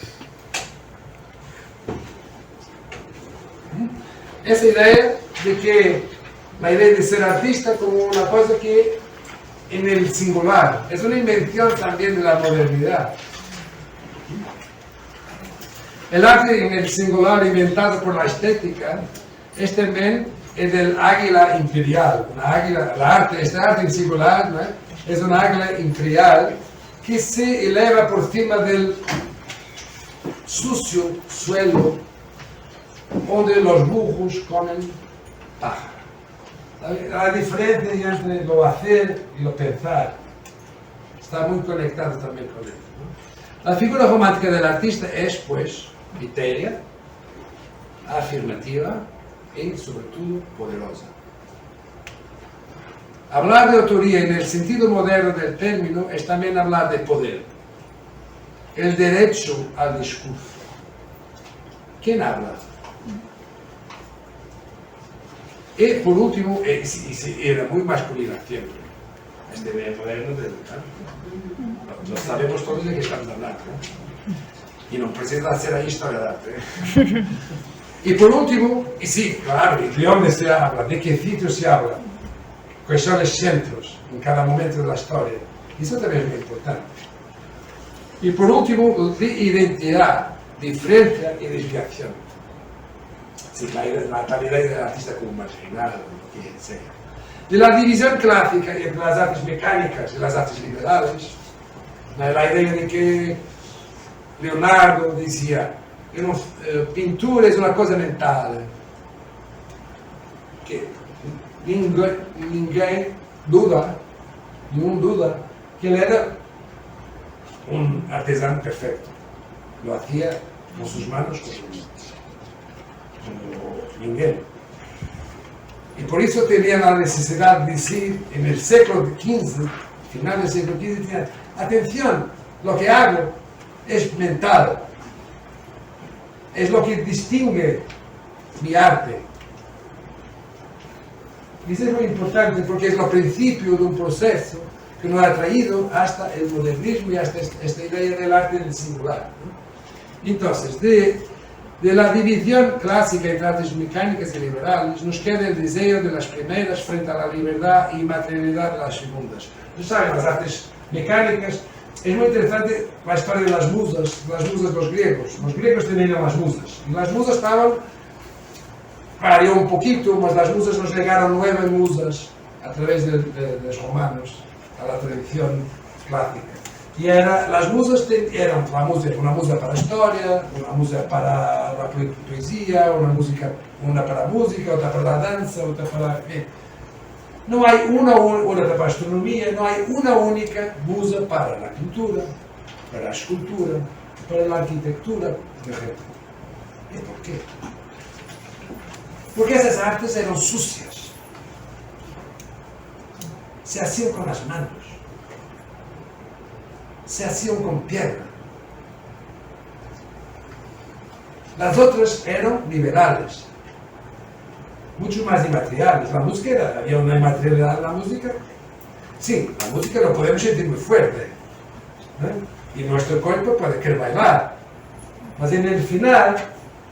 Esa idea de que, la idea de ser artista como una cosa que en el singular, es una invención también de la modernidad. El arte en el singular inventado por la estética es también el del águila imperial. Este arte en singular, ¿no? Es una águila imperial que se eleva por encima del sucio suelo donde los burros comen paja. La diferencia entre lo hacer y lo pensar está muy conectado también con esto, ¿no? La figura romántica del artista es, pues, vitérea, afirmativa y, sobre todo, poderosa. Hablar de autoría en el sentido moderno del término es también hablar de poder, el derecho al discurso. ¿Quién habla? Y por último, era muy masculina siempre. Este de moderno del canto. Lo sabemos todos de qué estamos hablando, ¿no? Y no precisa hacer ahí historia de arte. Y por último, y sí, claro, ¿de dónde se habla? ¿De qué sitio se habla? ¿Cuáles son los centros en cada momento de la historia? Eso también es muy importante. Y por último, de identidad, diferencia y desviación. Sí, la calidad del artista como marginal, lo que sea. De la división clásica entre las artes mecánicas y las artes liberales, la idea de que Leonardo decía pintura es una cosa mental, que ninguém duda que él era un artesano perfecto, lo hacía con sus manos como ninguém. Y por eso tenía la necesidad de decir en el siglo XV, final del siglo XV, decía, atención, lo que hago es mental, es lo que distingue mi arte. Y eso es muy importante porque es el principio de un proceso que nos ha traído hasta el modernismo y hasta esta idea del arte en el singular, ¿no? Entonces, de De la división clásica entre artes mecánicas y liberales, nos queda el deseo de las primeras frente a la libertad y materialidad de las segundas. Ustedes saben, las artes mecánicas, es muy interesante la historia de las musas de los griegos. Los griegos tenían las musas, y las musas estaban, varió un poquito, mas las musas nos llegaron 9 musas a través de los romanos a la tradición clásica. Y las musas eran una musa para historia, una musa para la poesía, una para música, otra para la danza, otra para... No hay una para astronomía, no hay una única musa para la pintura, para la escultura, para la arquitectura, por ejemplo. ¿Y por qué? Porque esas artes eran sucias. Se hacían con las manos. Se hacían con piedra. Las otras eran liberales, mucho más inmateriales. La música había una inmaterialidad en la música. Sí, la música lo podemos sentir muy fuerte, ¿eh? Y nuestro cuerpo puede querer bailar. Mas en el final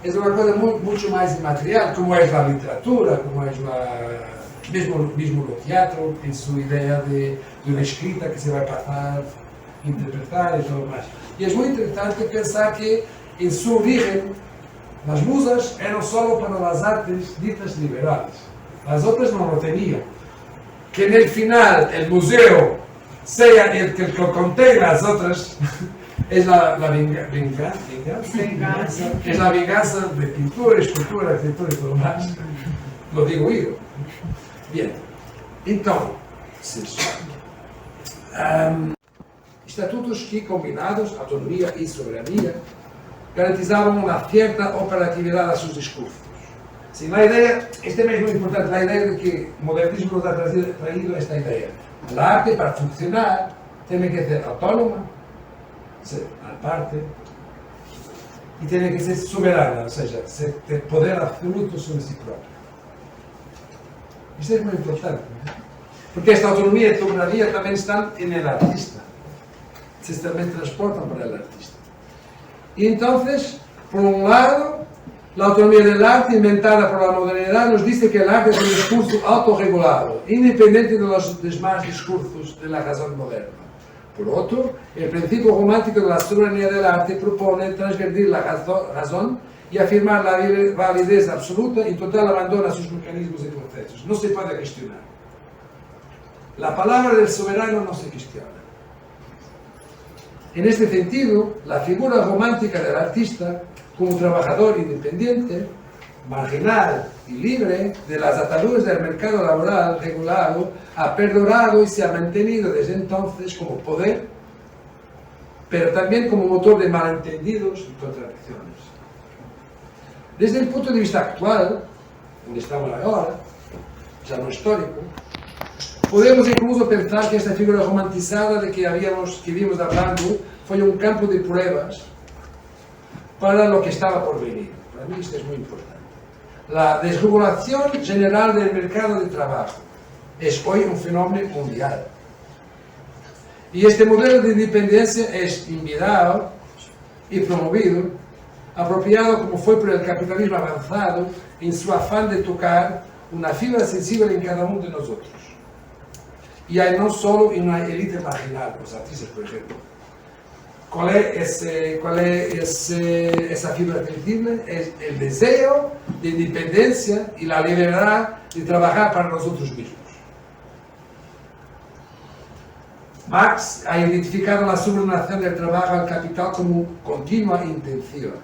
es una cosa mucho más inmaterial, como es la literatura, como es mismo el teatro, en su idea de una escrita que se va a pasar, interpretar y todo más. Y es muy interesante pensar que en su origen las musas eran solo para las artes ditas liberales. Las otras no lo tenían. Que en el final el museo sea el que contenga las otras es la venganza. Es la venganza de pintura, escultura, arquitectura y todo más. Lo digo yo. Bien. Entonces, estatutos que, combinados, autonomía y soberanía, garantizaban una cierta operatividad a sus discursos. Sí, la idea, este es muy importante, la idea de que el modernismo nos ha traído esta idea. La arte, para funcionar, tiene que ser autónoma, ser aparte, y tiene que ser soberana, o sea, tener poder absoluto sobre sí propia. Esto es muy importante, ¿no? Porque esta autonomía y soberanía también están en el artista. Se también transportan por el artista. Y entonces, por un lado, la autonomía del arte inventada por la modernidad nos dice que el arte es un discurso autorregulado, independiente de los demás discursos de la razón moderna. Por otro, el principio romántico de la soberanía del arte propone transgredir la razón y afirmar la validez absoluta y total abandono a sus mecanismos y procesos. No se puede cuestionar. La palabra del soberano no se cuestiona. En este sentido, la figura romántica del artista, como trabajador independiente, marginal y libre de las ataduras del mercado laboral regulado, ha perdurado y se ha mantenido desde entonces como poder, pero también como motor de malentendidos y contradicciones. Desde el punto de vista actual, donde estamos ahora, ya no histórico, podemos incluso pensar que esta figura romantizada de que vimos hablando fue un campo de pruebas para lo que estaba por venir. Para mí esto es muy importante. La desregulación general del mercado de trabajo es hoy un fenómeno mundial. Y este modelo de independencia es invitado y promovido, apropiado como fue por el capitalismo avanzado en su afán de tocar una fibra sensible en cada uno de nosotros. Y hay no solo en una élite marginal, los artistas, por ejemplo. ¿Cuál es esa fibra sensible? Es el deseo de independencia y la libertad de trabajar para nosotros mismos. Marx ha identificado la subordinación del trabajo al capital como continua intención.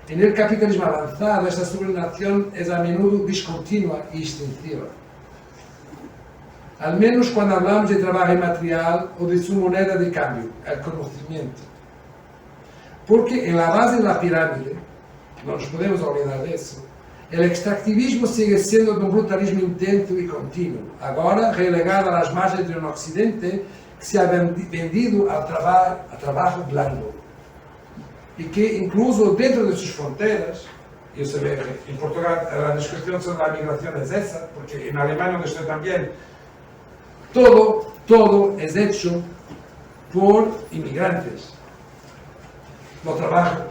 En el capitalismo avanzado, esta subordinación es a menudo discontinua y extensiva. Al menos cuando hablamos de trabajo inmaterial o de su moneda de cambio, el conocimiento. Porque en la base de la pirámide, no nos podemos olvidar de eso, el extractivismo sigue siendo de un brutalismo intenso y continuo, ahora relegado a las margens de un occidente que se ha vendido al trabajo blando. Y que incluso dentro de sus fronteras, y se ve en Portugal la discusión sobre la migración es esa, porque en Alemania donde estoy también, todo es hecho por inmigrantes. No trabajan,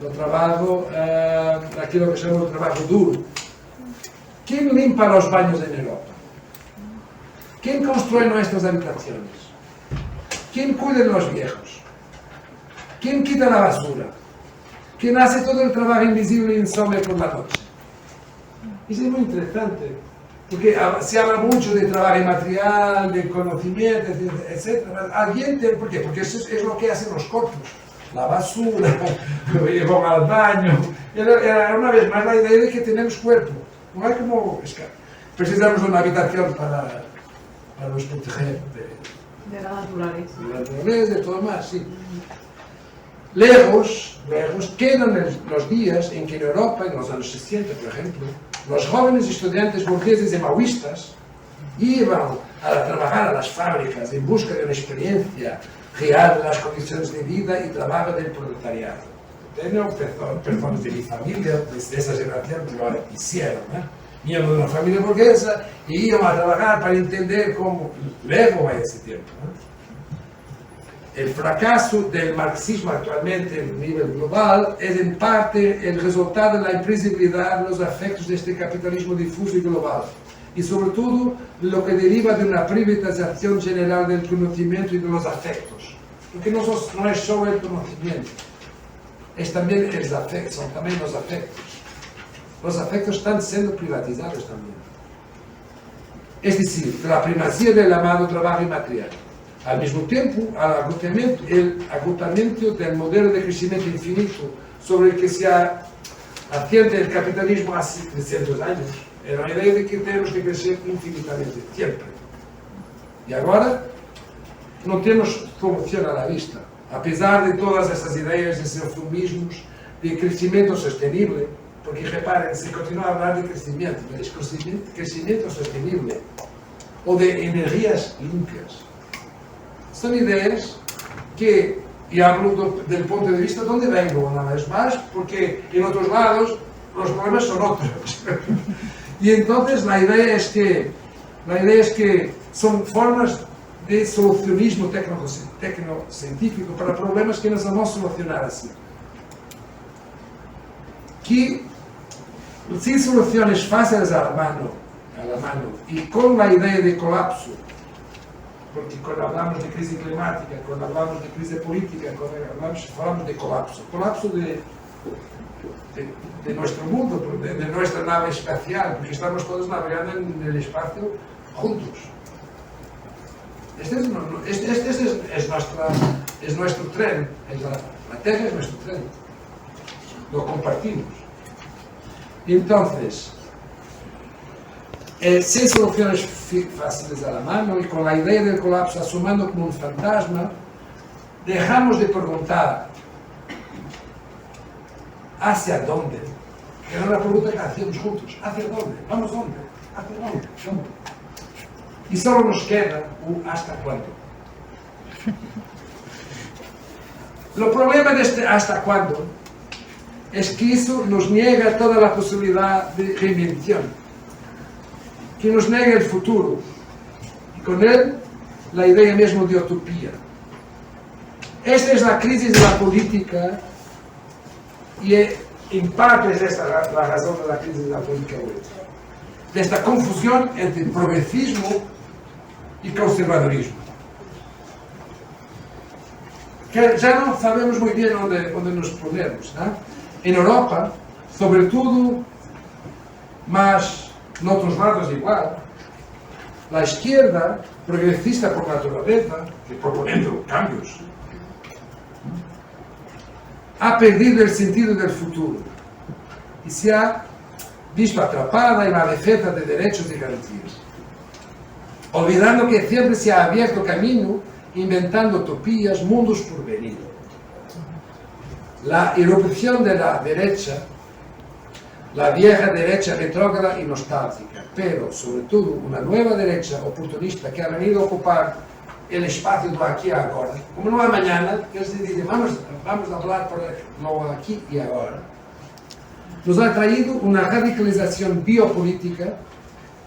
do trabajo, aquilo que se llama el trabajo duro. ¿Quién limpa los baños en Europa? ¿Quién construye nuestras habitaciones? ¿Quién cuida de los viejos? ¿Quién quita la basura? ¿Quién hace todo el trabajo invisible e insomne por la noche? Eso es muy interesante, porque se habla mucho de trabajo inmaterial, de conocimiento, etc. ¿Por qué? Porque eso es lo que hacen los corpos. La basura, llevan al baño. Era una vez más la idea de que tenemos cuerpo. No hay como... precisamos una habitación para nos proteger de la naturaleza. De la naturaleza, de todo más, sí. Lejos quedan los días en que en Europa, en los años 60, por ejemplo, los jóvenes estudiantes burgueses y maoístas iban a trabajar a las fábricas en busca de una experiencia real de las condiciones de vida y trabajo del proletariado. Tengo personas de mi familia, de esa generación, que lo hicieron, miembros de una familia burguesa, y iban a trabajar para entender cómo luego va ese tiempo. El fracaso del marxismo actualmente a nivel global es en parte el resultado de la imprevisibilidad de los efectos de este capitalismo difuso y global, y sobre todo lo que deriva de una privatización general del conocimiento y de los afectos, porque no es solo el conocimiento, es también los afectos, son también los afectos. Los afectos están siendo privatizados también. Es decir, la primacía del llamado trabajo inmaterial. Al mismo tiempo, el agotamiento del modelo de crecimiento infinito sobre el que se asienta el capitalismo hace 300 años. Era la idea de que tenemos que crecer infinitamente, siempre. Y ahora no tenemos solución a la vista. A pesar de todas esas ideas, esos eufemismos de crecimiento sostenible, porque reparen, se continúa a hablar de crecimiento, pero es crecimiento sostenible, o de energías limpias. Son ideas que, y hablo del punto de vista donde vengo, una vez más, porque en otros lados los problemas son otros. Y entonces la idea es que son formas de solucionismo tecnocientífico para problemas que nos vamos a solucionar así. Que sin soluciones fáciles a la mano, y con la idea de colapso, porque cuando hablamos de crisis climática, cuando hablamos de crisis política, cuando hablamos de colapso de nuestro mundo, de nuestra nave espacial, porque estamos todos navegando en el espacio juntos. Este es nuestro tren, la Tierra es nuestro tren, lo compartimos. Entonces, sin soluciones fáciles a la mano y con la idea del colapso asomando como un fantasma, dejamos de preguntar ¿hacia dónde? Que era una pregunta que hacíamos juntos. ¿Hacia dónde? ¿Vamos dónde? ¿Hacia dónde? ¿Dónde? Y solo nos queda un ¿hasta cuándo? El problema de este ¿hasta cuándo? Es que eso nos niega toda la posibilidad de reinvención, que nos niega el futuro, y con él la idea misma de utopía. Esta es la crisis de la política, y en parte es esta la razón de la crisis de la política hoy, de esta confusión entre progresismo y conservadurismo, que ya no sabemos muy bien dónde nos ponemos, ¿no? En Europa, sobre todo, mas en otros lados igual, la izquierda, progresista por naturaleza, que proponiendo cambios, ha perdido el sentido del futuro y se ha visto atrapada en la defensa de derechos y garantías, olvidando que siempre se ha abierto camino inventando utopías, mundos por venir. La irrupción de la derecha, la vieja derecha retrógrada y nostálgica, pero sobre todo una nueva derecha oportunista que ha venido a ocupar el espacio de aquí y ahora, como no hay mañana, que se dice vamos a hablar por lo aquí y ahora, nos ha traído una radicalización biopolítica,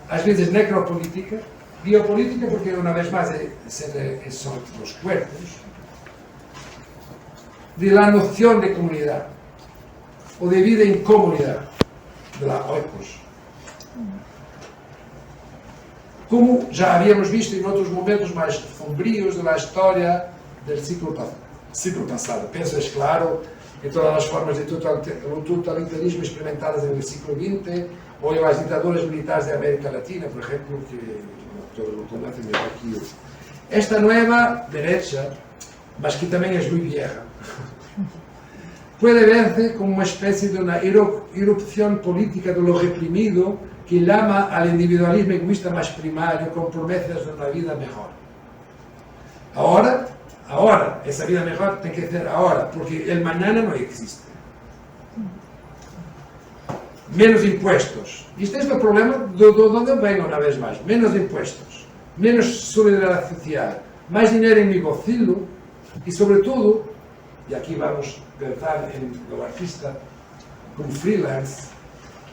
a veces necropolítica, biopolítica porque una vez más son los cuerpos, de la noción de comunidad. o de vida en comunidad, de la Oikos. Como já havíamos visto em outros momentos mais sombrios da história do ciclo passado. Penso, é claro, em todas as formas de totalitarismo experimentadas no século XX, ou em as ditaduras militares da América Latina, por exemplo, que todos lo conocen aqui. Esta nova derecha, mas que também é muito vieja, puede verse como uma espécie de uma erupción política de lo reprimido que llama al individualismo egoísta más primario con promesas de una vida mejor. Ahora, esa vida mejor tiene que ser ahora, porque el mañana no existe. Menos impuestos. Y este es el problema de donde vengo una vez más. Menos impuestos, menos solidaridad social, más dinero en mi bolsillo y sobre todo, y aquí vamos a pensar en lo artista, como freelance,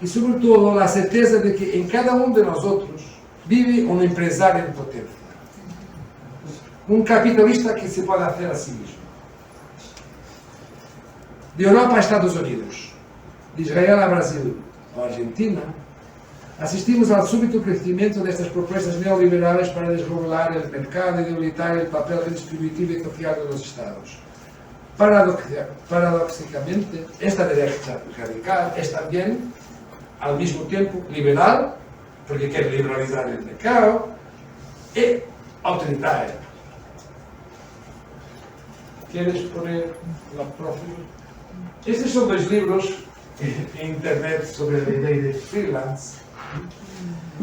y sobre todo la certeza de que en cada uno de nosotros vive un empresario en potencia. Un capitalista que se puede hacer a sí mismo. De Europa a Estados Unidos, de Israel a Brasil o Argentina, asistimos al súbito crecimiento de estas propuestas neoliberales para desregular el mercado y debilitar el papel redistributivo y social de los Estados. Paradójicamente, esta derecha radical es también, al mismo tiempo, liberal, porque quiere liberalizar el mercado, y autoritaria. ¿Quieres poner la próxima? Estos son dos libros en internet sobre la idea de freelance,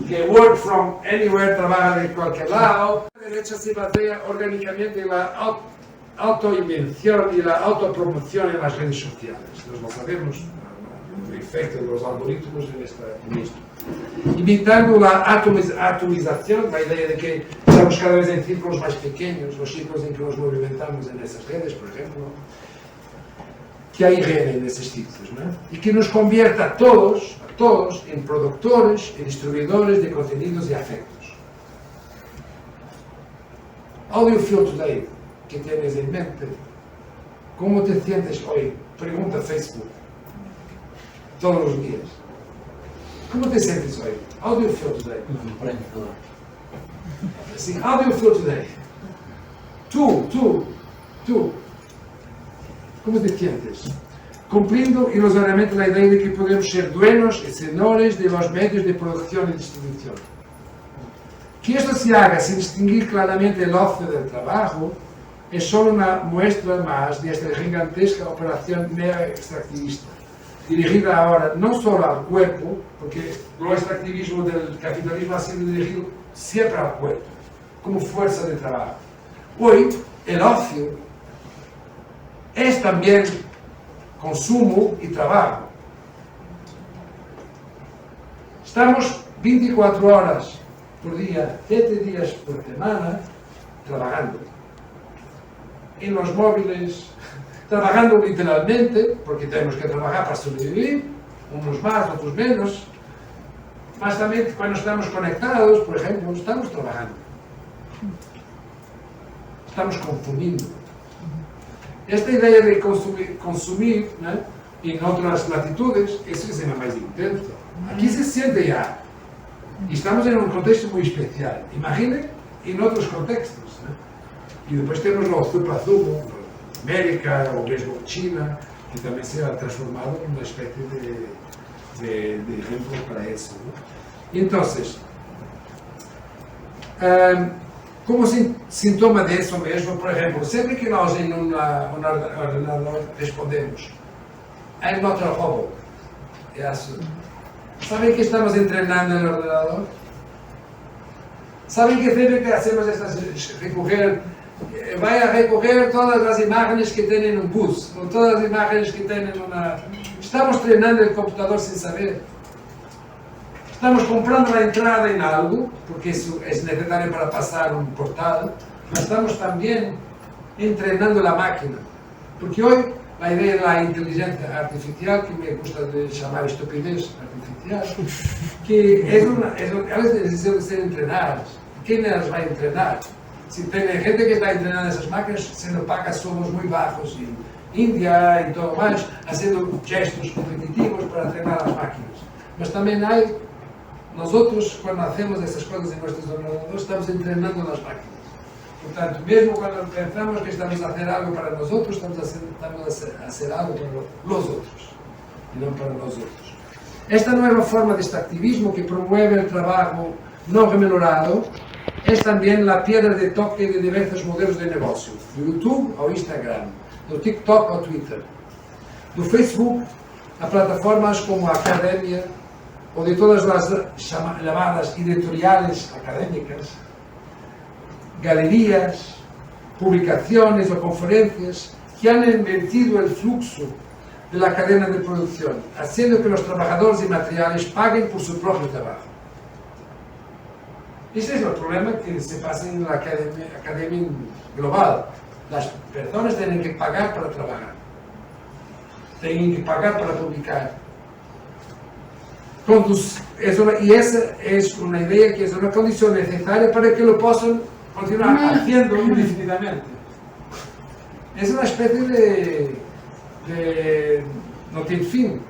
que work from anywhere, trabaja de cualquier lado. La derecha se basea orgánicamente en la autoinvención y la autopromoción en las redes sociales. Nos lo sabemos, el efecto de los algoritmos en esto. Imitando la atomización, la idea de que estamos cada vez en círculos más pequeños, los círculos en que nos movimentamos en esas redes, por ejemplo, que hay redes en esos círculos, ¿no? Y que nos convierta a todos en productores y distribuidores de contenidos y afectos. Audio Feel Today, ¿qué tienes en mente? ¿Cómo te sientes hoy? Pregunta Facebook. Todos los días. ¿Cómo te sientes hoy? How do you feel today? Sí, how do you feel today? Tú. ¿Cómo te sientes? Cumpliendo ilusoriamente la idea de que podemos ser dueños y señores de los medios de producción y distribución. Que esto se haga sin distinguir claramente el ocio del trabajo es solo una muestra más de esta gigantesca operación mega extractivista, dirigida ahora no solo al cuerpo, porque el extractivismo del capitalismo ha sido dirigido siempre al cuerpo, como fuerza de trabajo. Hoy, el ocio es también consumo y trabajo. Estamos 24 horas por día, 7 días por semana, trabajando. En los móviles, trabajando literalmente, porque tenemos que trabajar para sobrevivir, unos más, otros menos, mas también cuando estamos conectados, por ejemplo, estamos trabajando. Estamos consumiendo. Esta idea de consumir, ¿no? En otras latitudes, eso es más intenso. Aquí se siente ya. Y estamos en un contexto muy especial. Imaginen en otros contextos, ¿no? Y después tenemos los supra-zumo, América o mismo China, que también se ha transformado en una especie de ejemplo para eso, ¿no? Y entonces, como síntoma de eso mesmo, por ejemplo, siempre que nós en un ordenador respondemos I'm not a robot, ¿saben que estamos entrenando el ordenador? ¿Saben que siempre que hacemos estas vai a recoger todas las imágenes que tienen un bus, o todas las imágenes que tienen una... Estamos treinando el computador sin saber. Estamos comprando la entrada en algo, porque eso es necesario para pasar un portal, pero estamos también entrenando la máquina. Porque hoy la idea de la inteligencia artificial, que me gusta de llamar estupidez artificial, que es necesario ser entrenadas. ¿Quién las va a entrenar? Si tiene gente que está entrenando esas máquinas, se nos paga sueldos muy bajos India y todo más, haciendo gestos competitivos para entrenar a las máquinas. Pero también hay, nosotros cuando hacemos estas cosas en nuestros ordenadores, estamos entrenando a las máquinas. Por tanto, mesmo cuando pensamos que estamos a hacer algo para nosotros, estamos a hacer algo para los otros, y no para nosotros. Esta nueva forma de extractivismo que promueve el trabajo no remunerado es también la piedra de toque de diversos modelos de negocio, de YouTube o Instagram, de TikTok o Twitter, do Facebook a plataformas como a Academia o de todas las llamadas editoriales académicas, galerías, publicaciones o conferencias que han invertido el flujo de la cadena de producción, haciendo que los trabajadores y materiales paguen por su propio trabajo. Ese es el problema que se pasa en la academia global. Las personas tienen que pagar para trabajar, tienen que pagar para publicar. Y esa es una idea que es una condición necesaria para que lo puedan continuar haciendo indefinidamente. Es una especie de no tiene fin.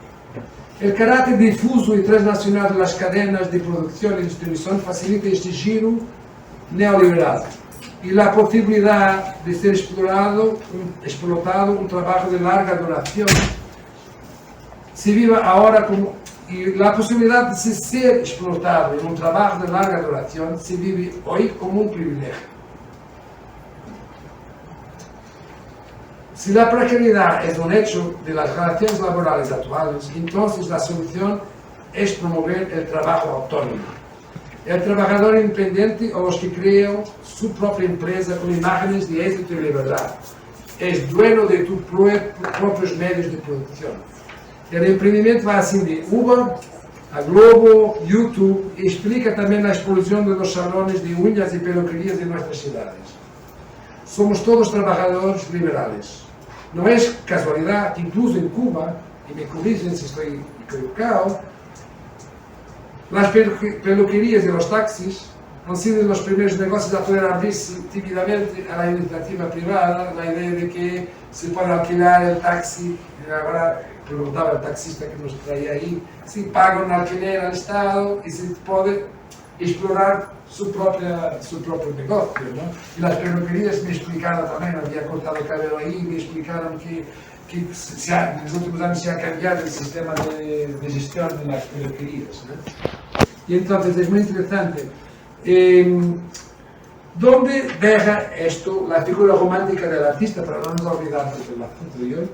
El carácter difuso y transnacional de las cadenas de producción y distribución facilita este giro neoliberal y la posibilidad de ser explotado un trabajo de larga duración se vive ahora como y la posibilidad de ser explotado en un trabajo de larga duración se vive hoy como un privilegio. Si la precariedad es un hecho de las relaciones laborales actuales, entonces la solución es promover el trabajo autónomo. El trabajador independiente o los que crean su propia empresa con imágenes de éxito y libertad es dueño de tus propios medios de producción. El emprendimiento va así de Uber a Globo, YouTube y explica también la explosión de los salones de uñas y peluquerías de nuestras ciudades. Somos todos trabajadores liberales. No es casualidad que incluso en Cuba, y me corrigen si estoy equivocado, las peluquerías y los taxis han sido los primeros negocios a poder abrirse tímidamente a la iniciativa privada, la idea de que se puede alquilar el taxi. Y ahora preguntaba al taxista que nos traía ahí, si paga un alquiler al Estado y se puede explorar su propio negocio, ¿no? Y las peluquerías me explicaron también, había cortado el cabello ahí, me explicaron que en los últimos años se ha cambiado el sistema de gestión de las peluquerías, ¿no? Y entonces es muy interesante. ¿Dónde deja esto la figura romántica del artista, para no nos olvidar de la foto de hoy,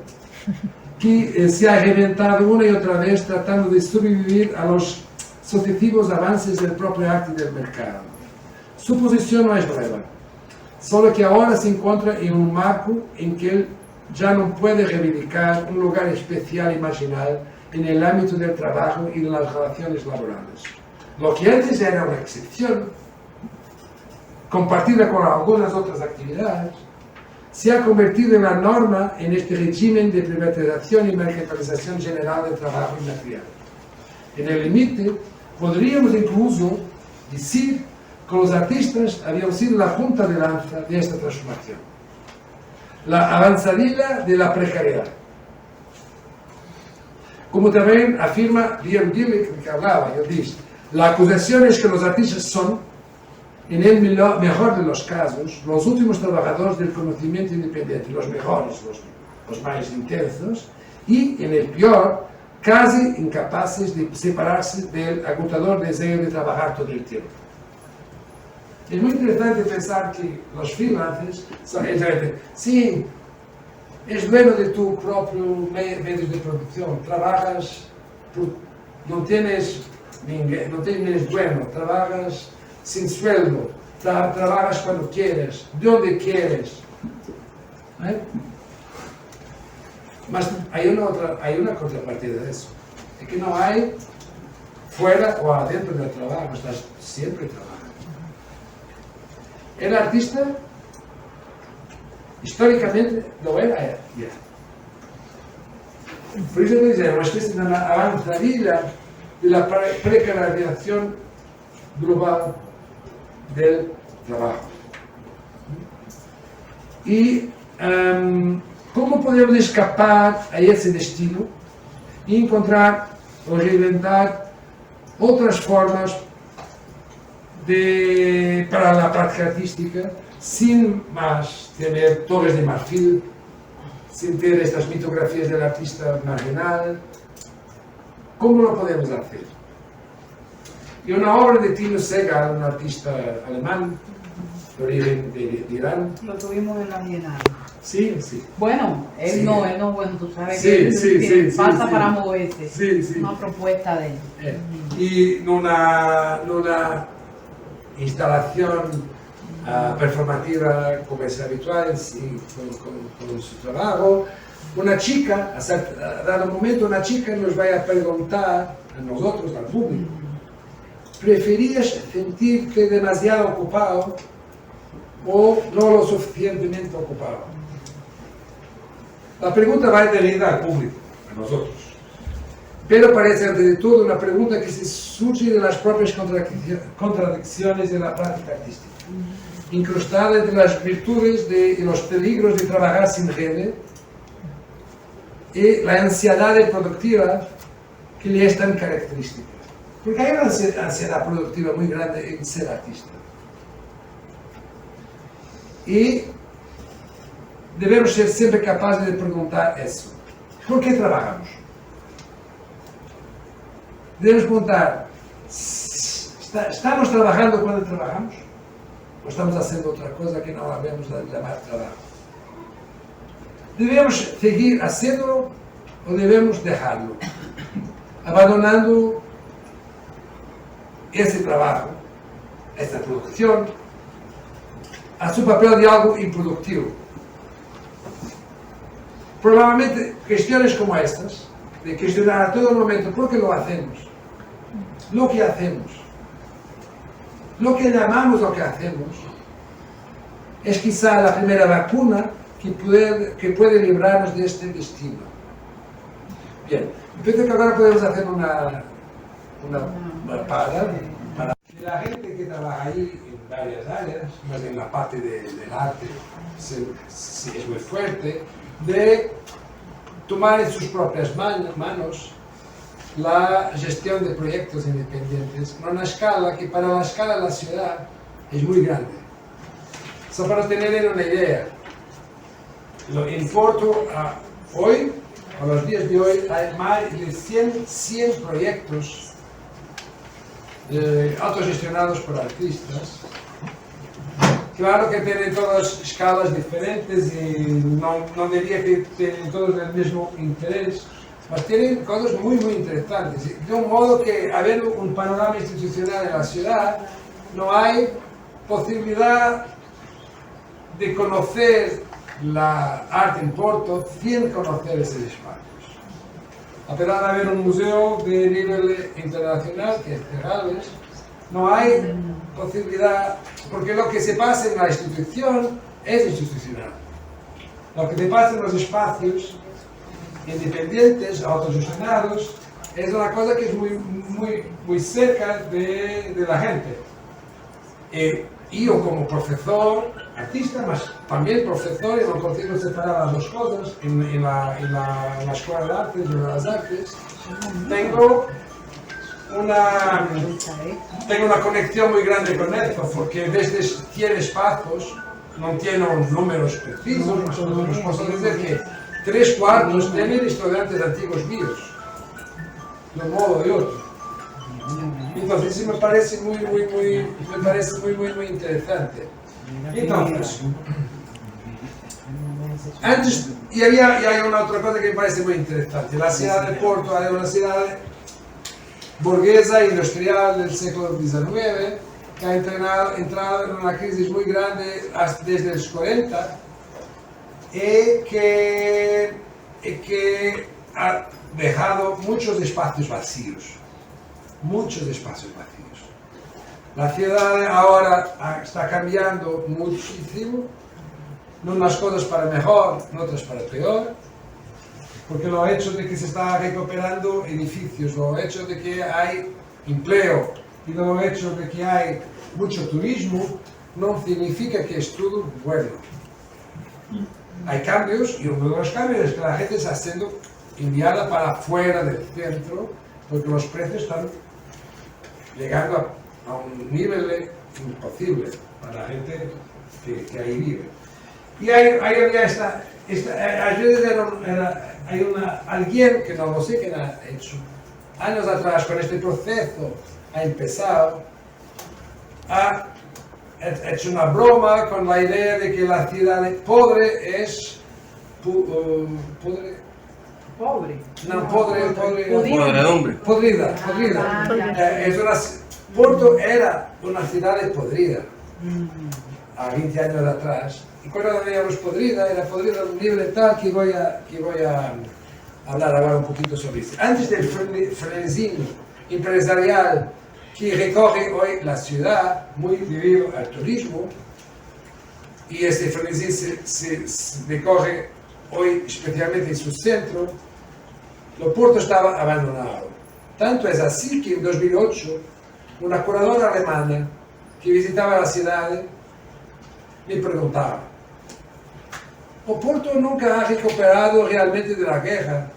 que se ha reinventado una y otra vez tratando de sobrevivir a los sucesivos avances del propio arte y del mercado? Su posición no es nueva, solo que ahora se encuentra en un marco en que él ya no puede reivindicar un lugar especial y marginal en el ámbito del trabajo y de las relaciones laborales. Lo que antes era una excepción, compartida con algunas otras actividades, se ha convertido en la norma en este régimen de privatización y mercantilización general del trabajo y material. En el límite, podríamos incluso decir que los artistas habían sido la punta de lanza de esta transformación, la avanzadilla de la precariedad. Como también afirma Liam Gillick, que hablaba, él dice, la acusación es que los artistas son, en el mejor de los casos, los últimos trabajadores del conocimiento independiente, los mejores, los más intensos, y en el peor, casi incapaces de separarse del agotador deseo de trabajar todo el tiempo. Es muy interesante pensar que los freelancers son, sí, es dueño de tu propio medio de producción, trabajas, no tienes dueño, trabajas sin sueldo, trabajas cuando quieres, donde quieres. Mas hay una contrapartida de eso, es que no hay fuera o adentro del trabajo, estás siempre trabajando. El artista, históricamente, lo era ya. Por eso me dice, una especie de una avanzadilla de la precarización global del trabajo. Y como podemos escapar a esse destino e encontrar ou reinventar outras formas para a prática artística, sin más tener torres de marfil, sin ter estas mitografias del artista marginal. Como lo podemos hacer? Y una obra de Tino Sehgal, un artista alemán de origen de Irán. Lo tuvimos en la Bienal. Sí, sí. Bueno, él Sí. no, bueno, tú sabes Sí, que él sí, tiene sí, falta sí. para moverse. Sí, sí. Una propuesta de él. Y nuna instalación performativa como es habitual, sí, con su trabajo, una chica, a dado momento una chica nos va a preguntar a nosotros, al público, ¿preferías sentirte demasiado ocupado o no lo suficientemente ocupado? La pregunta va dirigida al público, a nosotros. Pero parece ante de todo una pregunta que se surge de las propias contradicciones de la práctica artística, incrustada entre las virtudes y los peligros de trabajar sin rede y la ansiedad productiva que le es tan característica. Porque hay una ansiedad productiva muy grande en ser artista. Y debemos ser siempre capaces de preguntar eso. ¿Por qué trabajamos? Debemos preguntar, ¿estamos trabajando cuando trabajamos? ¿O estamos haciendo otra cosa que no debemos llamar trabajo? ¿Debemos seguir haciéndolo o debemos dejarlo? Abandonando ese trabajo, esta producción, a su papel de algo improductivo. Probablemente cuestiones como estas, de cuestionar a todo momento por qué lo hacemos, lo que hacemos, lo que llamamos lo que hacemos, es quizá la primera vacuna que puede librarnos de este destino. Bien, pienso que ahora podemos hacer una parada para la gente que trabaja ahí en varias áreas, más en la parte del arte, es muy fuerte, de tomar en sus propias manos la gestión de proyectos independientes en una escala que para la escala de la ciudad es muy grande. Solo para tener una idea, en Porto hoy, a los días de hoy, hay más de 100 proyectos autogestionados por artistas. Claro que tienen todas escalas diferentes y no diría que tienen todos el mismo interés, pero tienen cosas muy interesantes. De un modo que, habiendo un panorama institucional en la ciudad, no hay posibilidad de conocer la arte en Porto sin conocer esos espacios. A pesar de haber un museo de nivel internacional, que es Terrales, no hay posibilidad, porque lo que se pasa en la institución es institucional. Lo que se pasa en los espacios independientes, autogestionados, es una cosa que es muy cerca de la gente. Yo como profesor, artista, mas también profesor, y no consigo separar las dos cosas, en la Escuela de Artes, de las Artes, tengo una conexión muy grande con esto, porque desde 100 espacios, no tengo números precisos, mas puedo decir que 3/4 tienen estudiantes antiguos míos, de un modo o de otro. Entonces, eso me parece muy interesante. Entonces, antes, y hay una otra cosa que me parece muy interesante. La ciudad de Porto es una ciudad burguesa, industrial del siglo XIX, que ha entrado en una crisis muy grande desde los 40 y que ha dejado muchos espacios vacíos. La ciudad ahora está cambiando muchísimo, no unas cosas para mejor, no otras para peor, porque lo hecho de que se está recuperando edificios, lo hecho de que hay empleo y lo hecho de que hay mucho turismo, no significa que es todo bueno. Hay cambios y uno de los cambios es que la gente está siendo enviada para fuera del centro porque los precios están llegando a un nivel imposible para la gente que ahí vive. Y ahí había hay alguien que no lo sé que ha hecho años atrás con este proceso, ha empezado, ha hecho una broma con la idea de que la ciudad pobre es Pobre. podrida. Porto era una ciudad podrida a 20 años atrás. Y cuando veíamos podrida, era podrida a un nivel tal que voy a hablar ahora un poquito sobre eso. Antes del frenesí empresarial que recorre hoy la ciudad, muy debido al turismo, y este frenesí se recorre hoy especialmente en su centro, el puerto estaba abandonado. Tanto es así que en 2008 una curadora alemana que visitaba la ciudad me preguntaba: ¿o Porto nunca ha recuperado realmente de la guerra?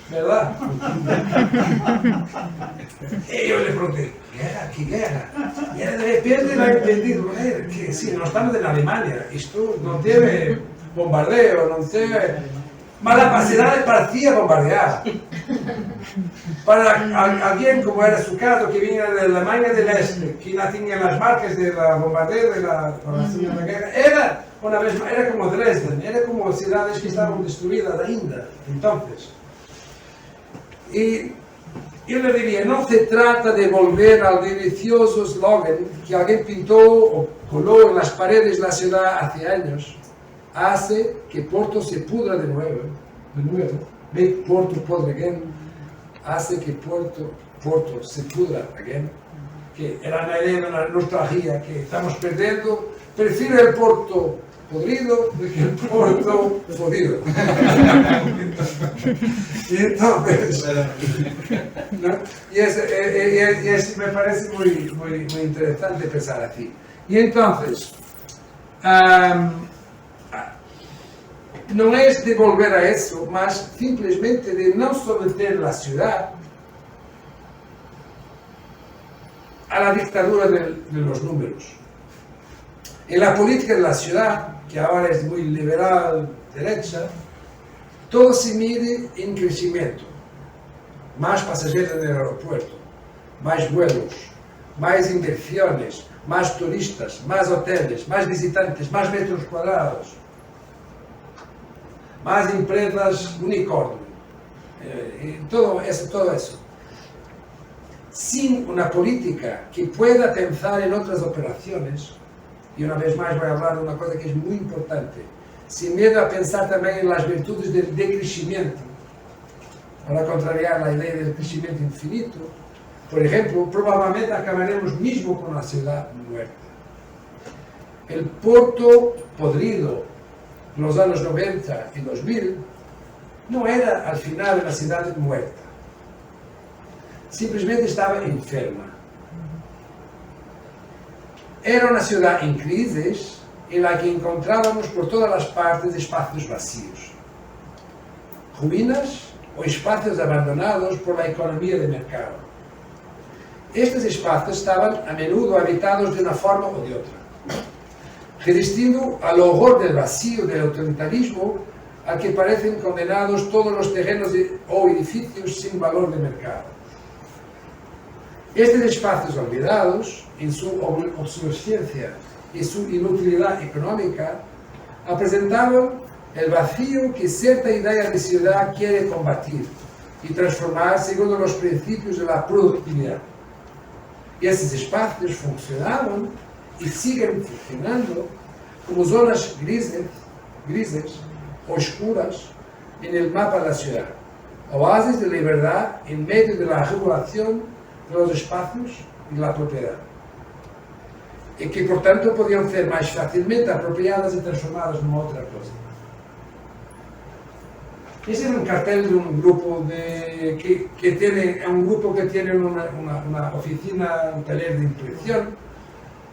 ¿Verdad? Y yo le pregunté: ¿guerra? ¿Qué guerra? Y de repente me ha entendido que sí, no estamos en Alemania, esto no tiene bombardeo, no tiene... Mas la ciudad parecía bombardeada. Para alguien como era su caso, que venía de Alemania del Este, que no tenía las marcas del bombardeo de la Segunda Guerra, era como Dresden, era como ciudades que estaban destruidas ainda, entonces. Y yo le diría, no se trata de volver al delicioso eslogan que alguien pintó o coló en las paredes de la ciudad hace años: hace que Porto se pudra de nuevo, make Porto podre again, hace que Porto se pudra again, que era una idea de una nostalgia que estamos perdiendo. Prefiero el Porto podrido que el Porto jodido. Y entonces, ¿no? y me parece muy interesante pensar así. Y entonces, no es de volver a eso, más simplemente de no someter la ciudad a la dictadura de los números. En la política de la ciudad, que ahora es muy liberal, derecha, todo se mide en crecimiento. Más pasajeros en el aeropuerto, más vuelos, más inversiones, más turistas, más hoteles, más visitantes, más metros cuadrados, más empresas unicornio, todo eso. Sin una política que pueda pensar en otras operaciones, y una vez más voy a hablar de una cosa que es muy importante, sin miedo a pensar también en las virtudes del decrecimiento, para contrariar la idea del crecimiento infinito. Por ejemplo, probablemente acabaremos mismo con la ciudad muerta. El Porto podrido en los años 90 y 2000 no era al final una ciudad muerta, simplemente estaba enferma. Era una ciudad en crisis en la que encontrábamos por todas las partes espacios vacíos, ruinas o espacios abandonados por la economía de mercado. Estos espacios estaban a menudo habitados de una forma o de otra, resistiendo al horror del vacío del autoritarismo al que parecen condenados todos los terrenos o edificios sin valor de mercado. Estos espacios olvidados, en su obsolescencia y su inutilidad económica, representaban el vacío que cierta idea de ciudad quiere combatir y transformar según los principios de la productividad. Y estos espacios funcionaban y siguen funcionando como zonas grises, oscuras en el mapa de la ciudad, oasis de libertad en medio de la regulación de los espacios y la propiedad, y que por tanto podían ser más fácilmente apropiadas y transformadas en otra cosa. Ese era un cartel de un grupo que tiene una oficina, un taller de impresión,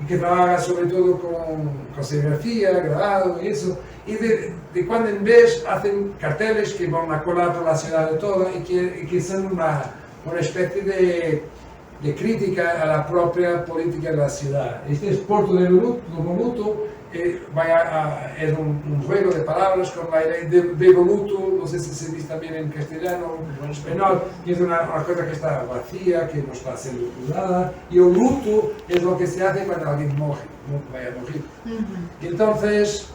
y que trabaja sobre todo con serigrafía, grabado y eso, y de cuando en vez hacen carteles que van a colar por la ciudad de toda y que son una especie de crítica a la propia política de la ciudad. Este es Porto de Voluto, es un juego de palabras con la idea de voluto, no sé si se dice también en castellano o en español, que es una cosa que está vacía, que no está siendo usada, y el luto es lo que se hace cuando alguien vaya a morir. Y entonces,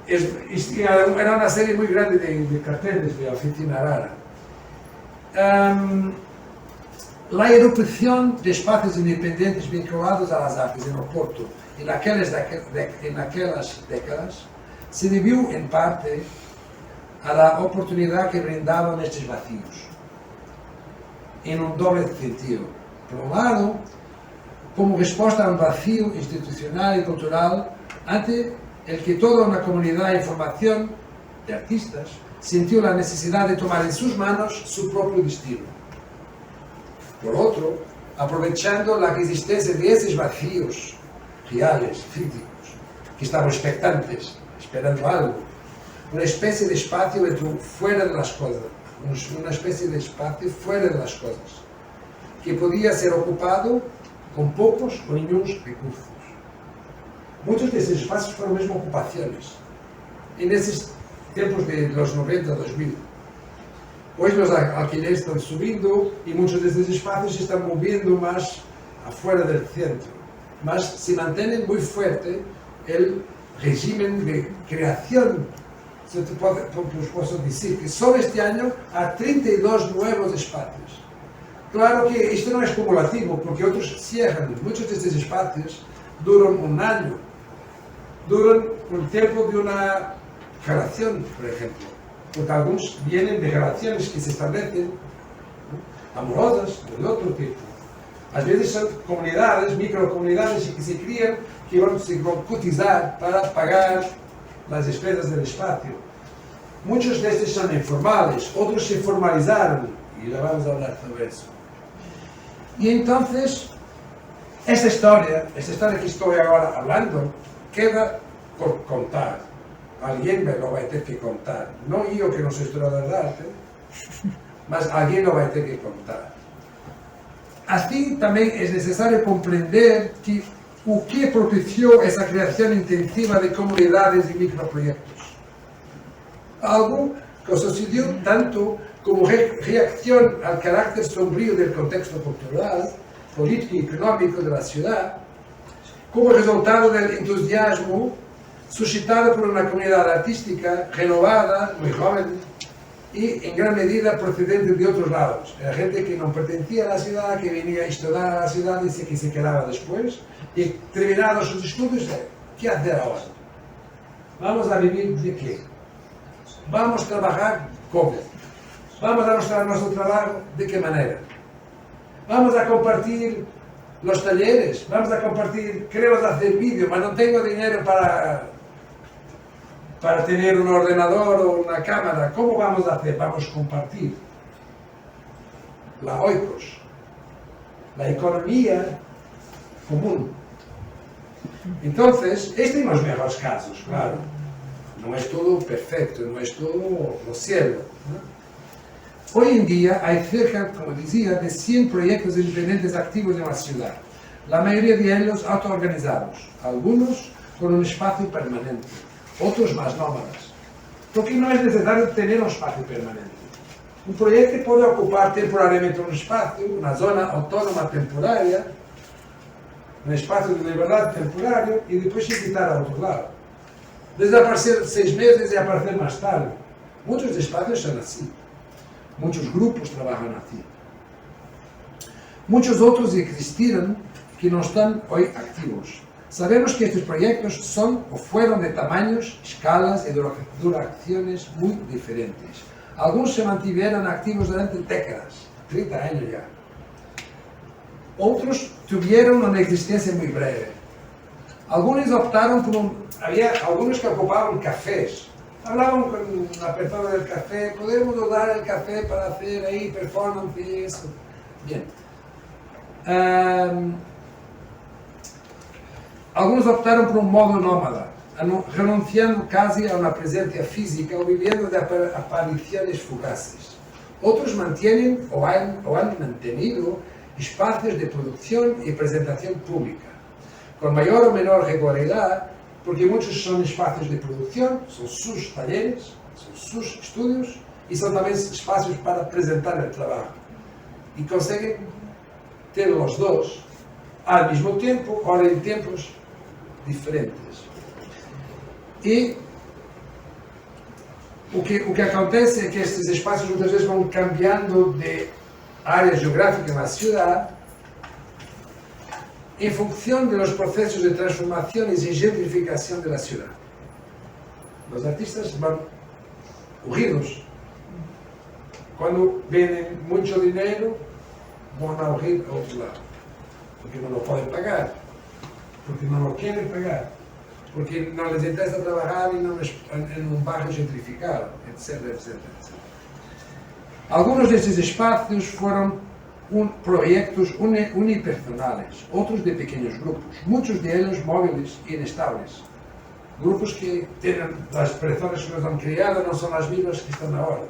era una serie muy grande de carteles de oficina rara. La erupción de espacios independientes vinculados a las artes en Oporto en aquellas décadas se debió en parte a la oportunidad que brindaban estos vacíos, en un doble sentido. Por un lado, como respuesta a un vacío institucional y cultural ante el que toda una comunidad de formación de artistas sintió la necesidad de tomar en sus manos su propio destino. Por otro, aprovechando la existencia de esos vacíos reales, físicos, que estaban expectantes, esperando algo, una especie de espacio fuera de las cosas, una especie de espacio fuera de las cosas, que podía ser ocupado con pocos o ningunos recursos. Muchos de esos espacios fueron mismo ocupaciones, en esos tiempos de los 90, 2000. Hoy los alquileres están subiendo y muchos de estos espacios se están moviendo más afuera del centro. Mas se mantiene muy fuerte el régimen de creación. Puedo decir que solo este año hay 32 nuevos espacios. Claro que esto no es cumulativo, porque otros cierran. Muchos de estos espacios duran un año, duran el tiempo de una relación, por ejemplo. Porque algunos vienen de relaciones que se establecen, ¿no?, amorosas, de otro tipo. A veces son comunidades, microcomunidades que se crían, que van a cotizar para pagar las despesas del espacio. Muchos de estos son informales, otros se formalizaron, y ya vamos a hablar sobre eso. Y entonces, esta historia que estoy ahora hablando, queda por contar. Alguien me lo va a tener que contar. No yo, que no soy historiador de arte, mas alguien lo va a tener que contar. Así también es necesario comprender o que propició esa creación intensiva de comunidades y microproyectos. Algo que sucedió tanto como reacción al carácter sombrío del contexto cultural, político y económico de la ciudad, como resultado del entusiasmo suscitado por una comunidad artística renovada, muy joven y en gran medida procedente de otros lados. Era gente que no pertenecía a la ciudad, que venía a estudiar a la ciudad y que se quedaba después, y terminados sus estudios, ¿qué hacer ahora? ¿Vamos a vivir de qué? ¿Vamos a trabajar cómo? ¿Vamos a mostrar nuestro trabajo de qué manera? ¿Vamos a compartir los talleres? ¿Vamos a compartir? Queremos hacer vídeo, pero no tengo dinero para tener un ordenador o una cámara. ¿Cómo vamos a hacer? Vamos a compartir la oikos, la economía común. Entonces, este en los mejores casos, claro. No es todo perfecto, no es todo lo cielo, ¿no? Hoy en día hay cerca, como decía, de 100 proyectos independientes activos en la ciudad. La mayoría de ellos autoorganizados, algunos con un espacio permanente, otros más nómadas. Porque no es necesario tener un espacio permanente. Un proyecto puede ocupar temporariamente un espacio, una zona autónoma temporaria, un espacio de libertad temporario, y después invitar a otro lado. Desaparecer 6 meses y aparecer más tarde. Muchos espacios son así. Muchos grupos trabajan así. Muchos otros existieron que no están hoy activos. Sabemos que estos proyectos son o fueron de tamaños, escalas y duraciones muy diferentes. Algunos se mantuvieron activos durante décadas, 30 años ya. Otros tuvieron una existencia muy breve. Algunos optaron por había algunos que ocupaban cafés. Hablaban con la persona del café, podemos usar el café para hacer ahí performance y eso. Bien. Algunos optaron por un modo nómada, renunciando casi a una presencia física o viviendo de apariciones fugaces. Otros mantienen o han mantenido espacios de producción y presentación pública, con mayor o menor regularidad, porque muchos son espacios de producción, son sus talleres, son sus estudios y son también espacios para presentar el trabajo. Y consiguen tener los dos al mismo tiempo, ahora en tiempos diferentes. E o que acontece é que estes espaços muitas vezes vão cambiando de área geográfica na cidade em função dos processos de transformações e gentrificação da cidade. Os artistas vão corridos. Quando vendem muito dinheiro, vão a correr a outro lado, porque não o podem pagar, porque não o querem pagar, porque não les interessa trabalhar em um bairro gentrificado, etc, etc, etc. Alguns destes espaços foram projetos unipersonales, outros de pequenos grupos, muitos deles móveis e inestáveis. Grupos que tienen las personas que los han criado no son las mismas que están ahora,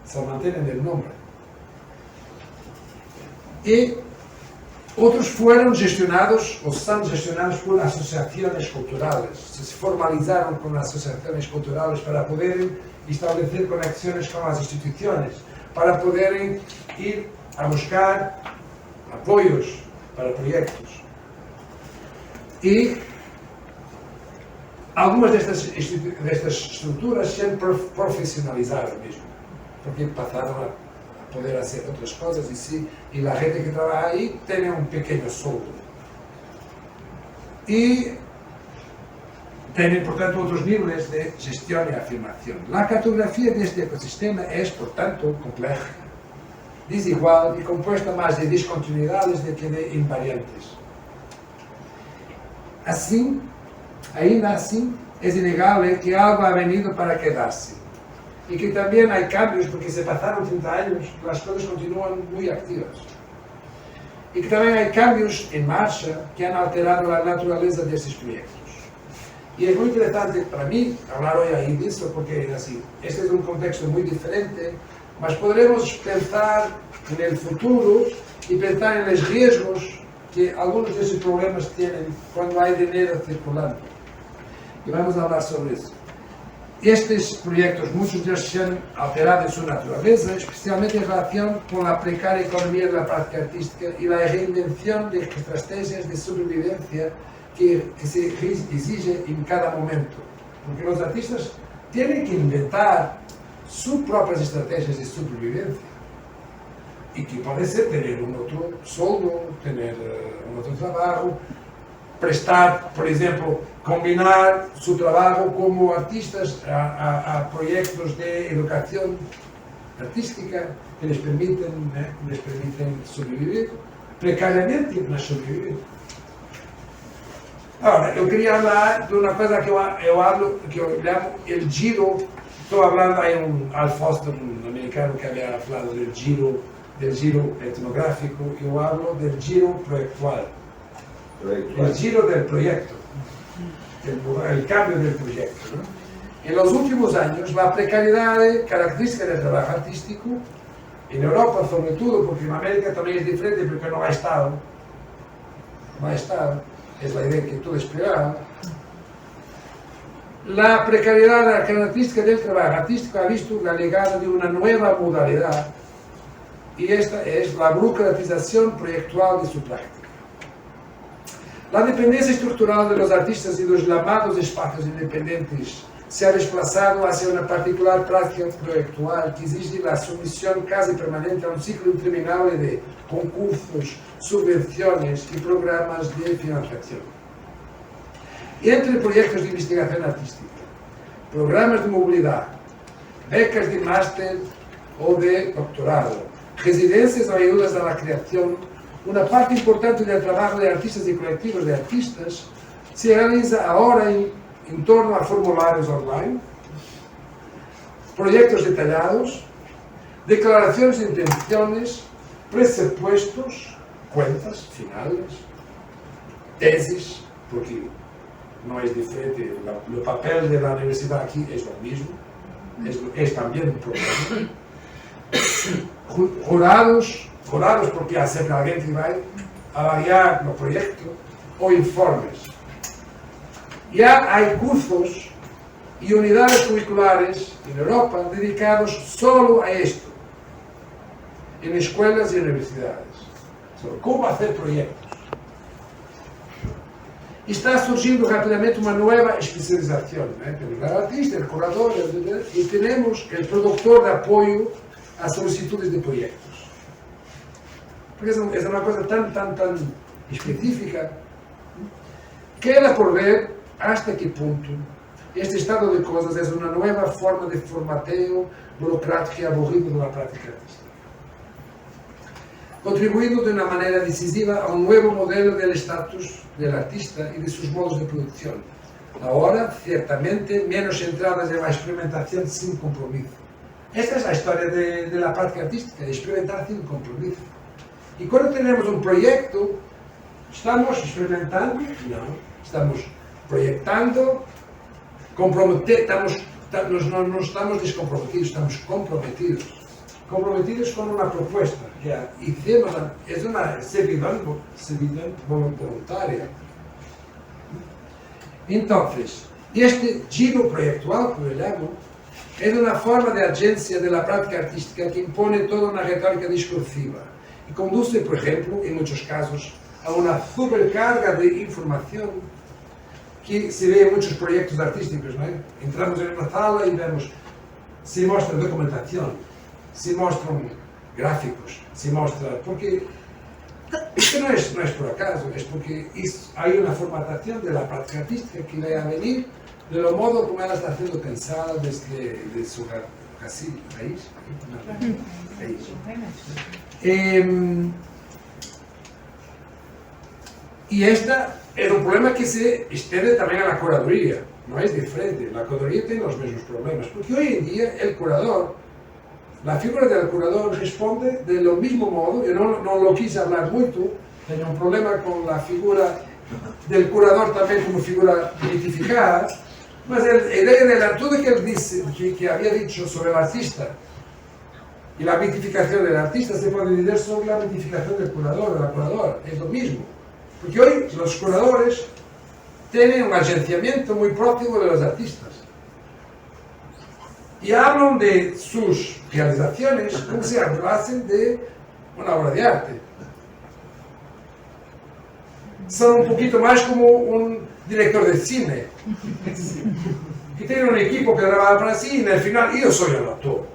se mantienen el nombre. Y otros fueron gestionados o son gestionados por asociaciones culturales, se formalizaron con asociaciones culturales para poder establecer conexiones con las instituciones, para poder ir a buscar apoyos para proyectos. Y algumas destas estruturas se han profissionalizado mesmo, porque passaram a poder fazer outras coisas e a gente que trabalha aí tem um pequeno soldo. E tem, portanto, outros níveis de gestão e afirmação. A cartografia deste ecossistema é, portanto, complexa, desigual e composta mais de descontinuidades do que de invariantes. Assim, ainda assim, é inegável que algo ha venido para quedar-se e que também há cambios, porque se passaram 30 anos e as coisas continuam muito ativas. E que também há cambios em marcha que han alterado a natureza desses projetos. E é muito interessante para mim falar hoje aí disso, porque assim, este é um contexto muito diferente, mas poderemos pensar no futuro e pensar nos riscos que alguns desses problemas têm quando há dinheiro circulando. E vamos falar sobre isso. Estes projetos, muitos deles se han alterado em sua natureza, especialmente em relação com a precária economia da prática artística e a reinvenção de estratégias de sobrevivência que se exige em cada momento. Porque os artistas têm que inventar suas próprias estratégias de sobrevivência. E que pode ser ter um outro soldo, ter um outro trabalho, prestar, por exemplo, combinar seu trabalho como artistas a projetos de educação artística que les permitem sobreviver precariamente, mas sobreviver. Agora, eu queria falar de uma coisa que eu hablo, que eu chamo el giro. Estou falando aí Al Foster, um americano que havia falado del giro etnográfico, eu hablo del giro proyectual. El giro del proyecto, el cambio del proyecto, ¿no? En los últimos años, la precariedad característica del trabajo artístico, en Europa sobre todo, porque en América también es diferente porque no hay Estado, es la idea que tú explicabas. La precariedad característica del trabajo artístico ha visto la llegada de una nueva modalidad, y esta es la burocratización proyectual de su práctica. La dependencia estructural de los artistas y los llamados espacios independientes se ha desplazado hacia una particular práctica proyectual que exige la sumisión casi permanente a un ciclo interminable de concursos, subvenciones y programas de financiación. Entre proyectos de investigación artística, programas de movilidad, becas de máster o de doctorado, residencias o ayudas a la creación, una parte importante del trabajo de artistas y colectivos de artistas se realiza ahora en torno a formularios online, proyectos detallados, declaraciones de intenciones, presupuestos, cuentas finales, tesis, porque no es diferente. El papel de la universidad aquí es lo mismo, es también un problema. Jurados porque há sempre alguém que vai avaliar no proyecto o informes. Ya hay cursos y unidades curriculares en Europa dedicados solo a esto, en escuelas y universidades, sobre cómo hacer proyectos. Y está surgiendo rápidamente una nueva especialización. Tenemos el artista, el curador, y tenemos el productor de apoyo a solicitudes de proyectos. Porque es una cosa tan específica que queda por ver hasta qué punto este estado de cosas es una nueva forma de formateo burocrático y aburrido de la práctica artística, contribuyendo de una manera decisiva a un nuevo modelo del estatus del artista y de sus modos de producción, ahora ciertamente menos centradas en la experimentación sin compromiso. Esta es la historia de la práctica artística, de experimentar sin compromiso. Y cuando tenemos un proyecto, ¿estamos experimentando? No, estamos proyectando, no estamos descomprometidos, estamos comprometidos. Comprometidos con una propuesta que hicimos, es una servidumbre voluntaria. Entonces, este giro proyectual, como yo llamo, es una forma de agencia de la práctica artística que impone toda una retórica discursiva y conduce, por ejemplo, en muchos casos, a una supercarga de información que se ve en muchos proyectos artísticos, ¿no? Entramos en una sala y vemos, se muestra documentación, se muestran gráficos, se muestra, porque esto no es por acaso, es porque hay una formatación de la práctica artística que va a venir de lo modo como ella está siendo pensada desde su raíz. Y esta es un problema que se extiende también a la curaduría, no es diferente. La curaduría tiene los mismos problemas, porque hoy en día el curador, la figura del curador responde de lo mismo modo. Yo no lo quise hablar mucho, tengo un problema con la figura del curador también como figura mitificada, mas la idea de todo que él dice, que había dicho sobre el artista y la mitificación del artista se puede decir sobre la mitificación del curador, de la curadora, es lo mismo. Porque hoy los curadores tienen un agenciamiento muy próximo de los artistas y hablan de sus realizaciones como si hablasen de una obra de arte. Son un poquito más como un director de cine que tiene un equipo que trabaja para sí y al final yo soy el actor.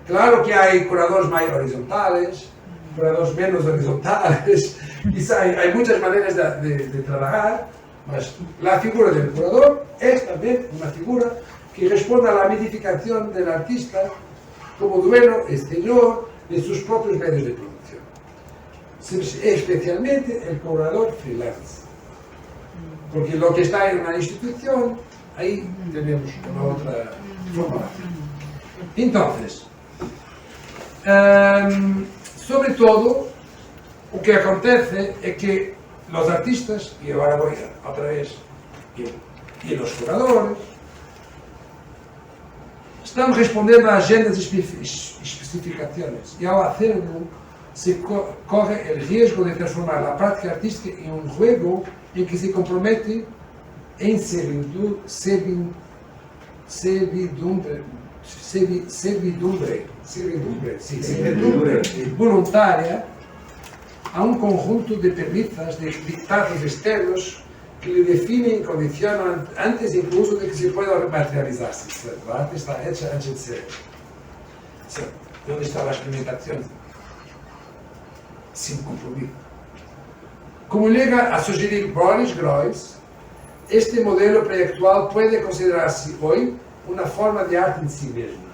Claro que hay curadores más horizontales, curadores menos horizontales, quizá hay muchas maneras de trabajar, mas la figura del curador es también una figura que responde a la mitificación del artista como dueño exterior de sus propios medios de producción, especialmente el curador freelance, porque lo que está en una institución, ahí tenemos una otra formulación. Entonces, sobre todo, o que acontece é que os artistas, e agora vou outra vez, e os curadores, estão respondendo a agendas especificaciones, e ao hacerlo, se corre o risco de transformar a prática artística em um juego em que se compromete em servidumbre voluntaria a un conjunto de premisas, de dictados externos que le definen y condicionan antes incluso de que se pueda materializarse. La arte está hecha antes de ser. ¿Dónde está la experimentación? Sin compromiso. Como llega a sugerir Boris Groys, este modelo proyectual puede considerarse hoy una forma de arte en sí misma.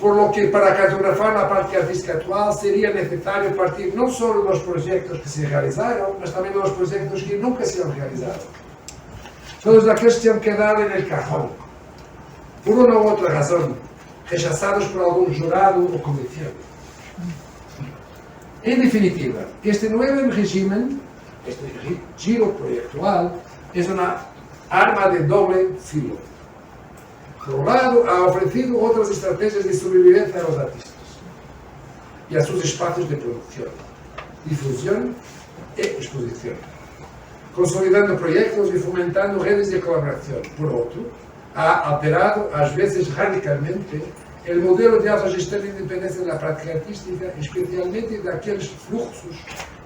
Por lo que para cartografar la práctica artística actual sería necesario partir no solo de los proyectos que se realizaron, mas también de los proyectos que nunca se han realizado. Todos aquellos que han quedado en el cajón, por una u otra razón, rechazados por algún jurado o comisión. En definitiva, este nuevo régimen este giro proyectual es una arma de doble filo. Por un lado, ha ofrecido otras estrategias de sobrevivencia a los artistas y a sus espacios de producción, difusión e exposición, consolidando proyectos y fomentando redes de colaboración. Por otro, ha alterado, a veces radicalmente, el modelo de autogestión e independencia de la práctica artística, especialmente de aquellos fluxos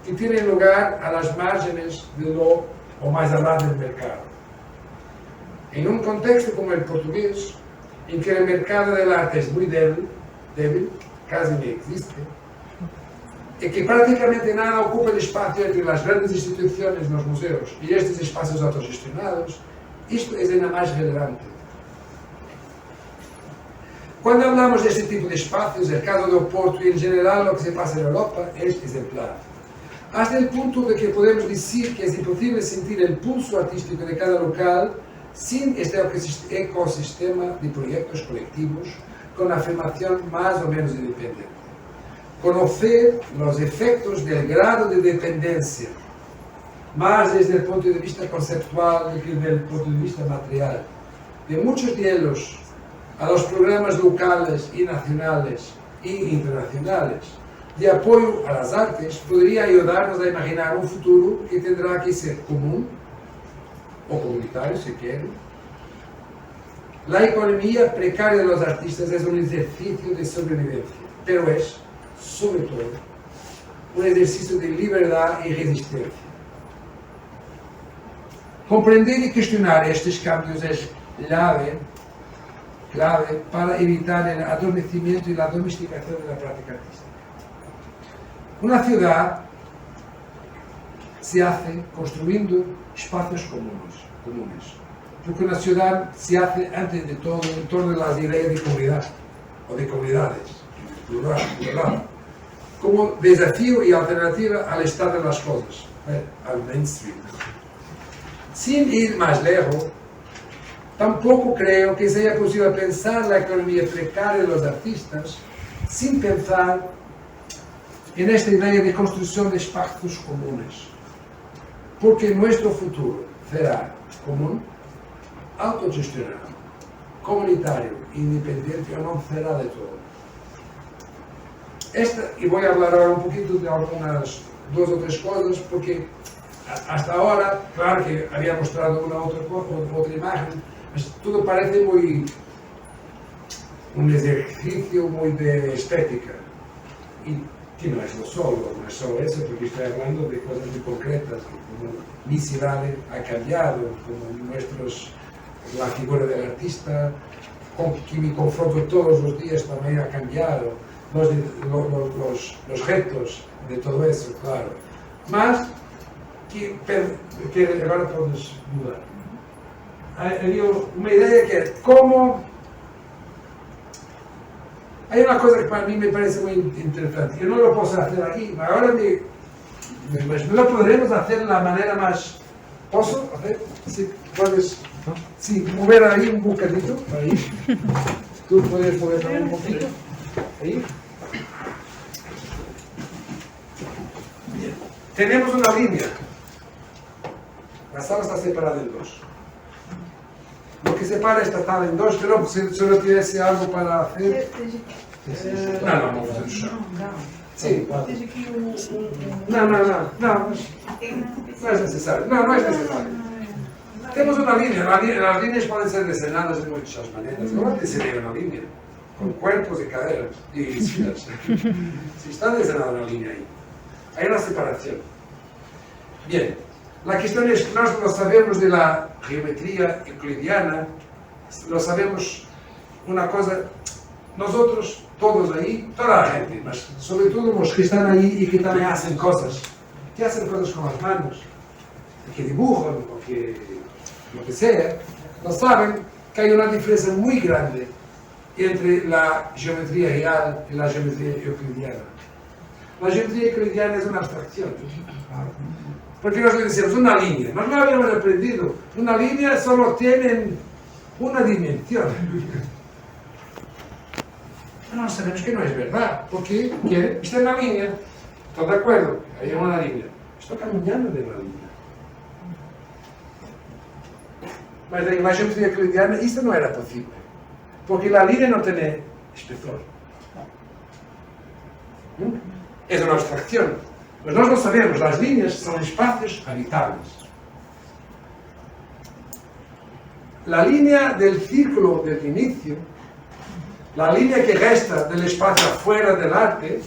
que tienen lugar a las márgenes de lo o más allá del mercado. En un contexto como el portugués, en que el mercado del arte es muy débil, casi no existe, y que prácticamente nada ocupa el espacio entre las grandes instituciones, los museos y estos espacios autogestionados, esto es ainda más relevante. Cuando hablamos de este tipo de espacios, el caso de Oporto y en general lo que se pasa en Europa es ejemplar. Hasta el punto de que podemos decir que es imposible sentir el pulso artístico de cada local sin este ecosistema de proyectos colectivos con afirmación más o menos independiente. Conocer los efectos del grado de dependencia, más desde el punto de vista conceptual que desde el punto de vista material, de muchos de ellos a los programas locales y nacionales e internacionales de apoyo a las artes, podría ayudarnos a imaginar un futuro que tendrá que ser común o comunitario, si quieren. La economía precaria de los artistas es un ejercicio de sobrevivencia, pero es, sobre todo, un ejercicio de libertad y resistencia. Comprender y cuestionar estos cambios es clave para evitar el adormecimiento y la domesticación de la práctica artística. Una ciudad se hace construyendo espacios comunes, porque una ciudad se hace antes de todo en torno a las ideas de comunidad o de comunidades, plural, como desafío y alternativa al estado de las cosas, al mainstream. Sin ir más lejos, tampoco creo que sea posible pensar la economía precaria de los artistas sin pensar en esta idea de construcción de espacios comunes, porque nuestro futuro será común, autogestionado, comunitario, independiente o no será de todo. Y voy a hablar ahora un poquito de algunas dos o tres cosas, porque hasta ahora, claro que había mostrado una otra imagen, todo parece muy un ejercicio muy de estética, y que no es solo eso, porque estoy hablando de cosas muy concretas, como mi ciudad ha cambiado, como la figura del artista, con que me confronto todos los días también ha cambiado, los retos de todo eso, claro. Más que ahora podemos dudar. Hay una idea que es cómo. Hay una cosa que para mí me parece muy interesante. Yo no lo puedo hacer aquí, ahora no lo podremos hacer de la manera más. ¿Puedo hacer? Si puedes. Sí, mover ahí un bocadito. Ahí. Tú puedes mover también un poquito. Ahí. Bien. Tenemos una línea. La sala está separada en dos. Lo que separa esta sala en dos, pero si solo tuviese algo para hacer. No, vamos a hacer el chão. Sí. No es necesario. No es necesario. Tenemos una línea. Las líneas pueden ser diseñadas de muchas maneras. No diseñar una línea con cuerpos y caderas y filas. Si está diseñada una línea ahí, hay una separación. Bien. La cuestión es que nosotros lo sabemos de la geometría euclidiana, lo sabemos una cosa, nosotros, todos ahí, toda la gente, mas sobre todo los que están ahí y que también hacen cosas, que hacen cosas con las manos, que dibujan o que lo que sea, lo saben que hay una diferencia muy grande entre la geometría real y la geometría euclidiana. La geometría euclidiana es una abstracción. Porque nosotros decimos una línea, no lo habíamos aprendido, una línea solo tiene una dimensión. No, sabemos que no es verdad, porque está en la línea, ¿estás de acuerdo? Hay una línea, Estou caminhando dentro da linha. Mas a imagem euclidiana, isto não era possível. Porque a linha não tem espessor. É uma abstracción. Mas nós não sabemos, as linhas são espaços habitáveis. La línea del círculo del inicio, la línea que resta del espacio afuera del arte,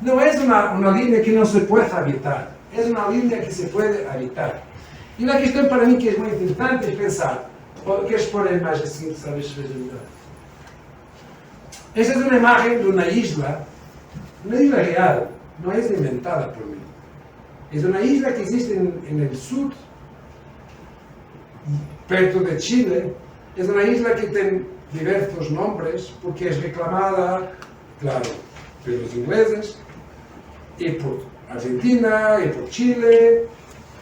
no es una línea que no se puede habitar, es una línea que se puede habitar. Y la cuestión para mí que es muy importante es pensar, ¿quieres poner más así, sabes? Esta es una imagen de una isla real, no es inventada por mí. Es una isla que existe en el sur, perto de Chile. Es una isla que tiene diversos nombres porque es reclamada, claro, por los ingleses y por Argentina y por Chile.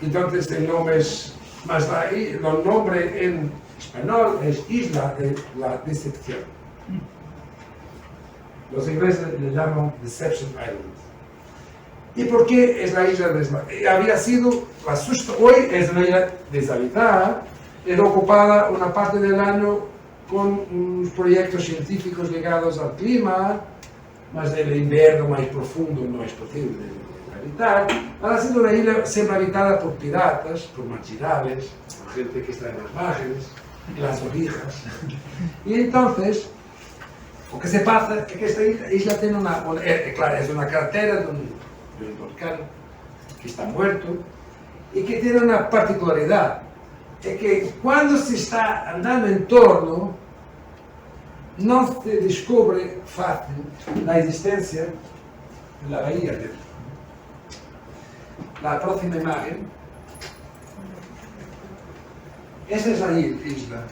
Entonces el nombre es más ahí, el nombre en español es Isla de la Decepción. Los ingleses le llaman Deception Island. ¿Y por qué es la isla deshabitada? Había sido, hoy es una isla deshabitada, es ocupada una parte del año con unos proyectos científicos ligados al clima, más del invierno más profundo no es posible de habitar. Ha sido una isla siempre habitada por piratas, por marginales, por gente que está en las márgenes, en las orillas. Y entonces, lo que se pasa es que esta isla tiene claro, es una cratera de un volcán que está muerto y que tiene una particularidad. Es que cuando se está andando en torno, no se descubre fácil la existencia de la bahía dentro. La próxima imagen, esa es la isla.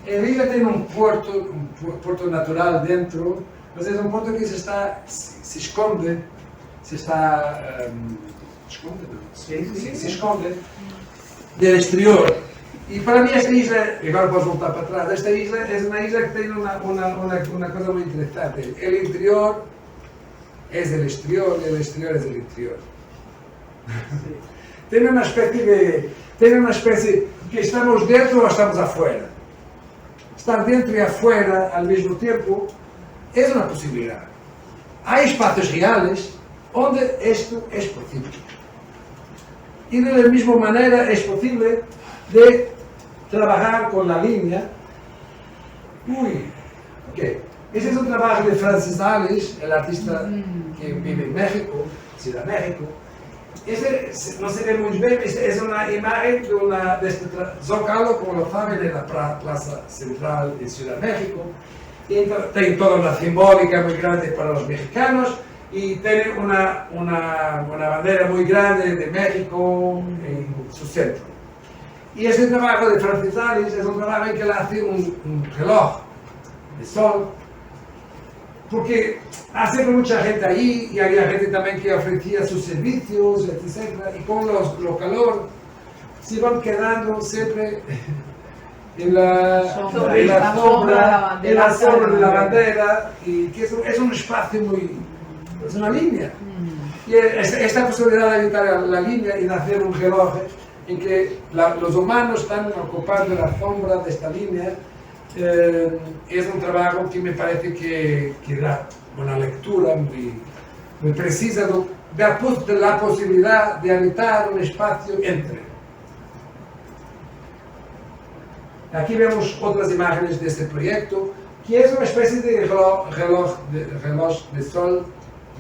La isla tiene un puerto natural dentro, pues es un puerto que se esconde del exterior. Y para mí esta isla, y ahora puedo voltar para atrás, esta isla es una isla que tiene una cosa muy interesante. El interior es el exterior y el exterior es el interior. Sí. Tiene una especie que estamos dentro o estamos afuera. Estar dentro y afuera al mismo tiempo es una posibilidad. Hay espacios reales donde esto es posible. Y de la misma manera es posible de trabajar con la línea. Ese es un trabajo de Francis Allish, el artista que vive en México, Ciudad de México. No se ve muy bien, es una imagen de este zócalo, como lo saben, en la plaza central de Ciudad de México. Y tiene toda una simbólica muy grande para los mexicanos y tiene una bandera muy grande de México en su centro. Y ese trabajo de Francis Allish es un trabajo en que él hace un reloj de sol, porque hace mucha gente allí y había gente también que ofrecía sus servicios, etc. Y con lo calor se van quedando siempre en la sombra de la bandera, y que es un espacio es una línea. Y esta posibilidad de habitar la línea y de hacer un reloj en que los humanos están ocupando la sombra de esta línea, es un trabajo que me parece que da una lectura muy precisa de la posibilidad de habitar un espacio entre. Aquí vemos otras imágenes de este proyecto, que es una especie de reloj de sol,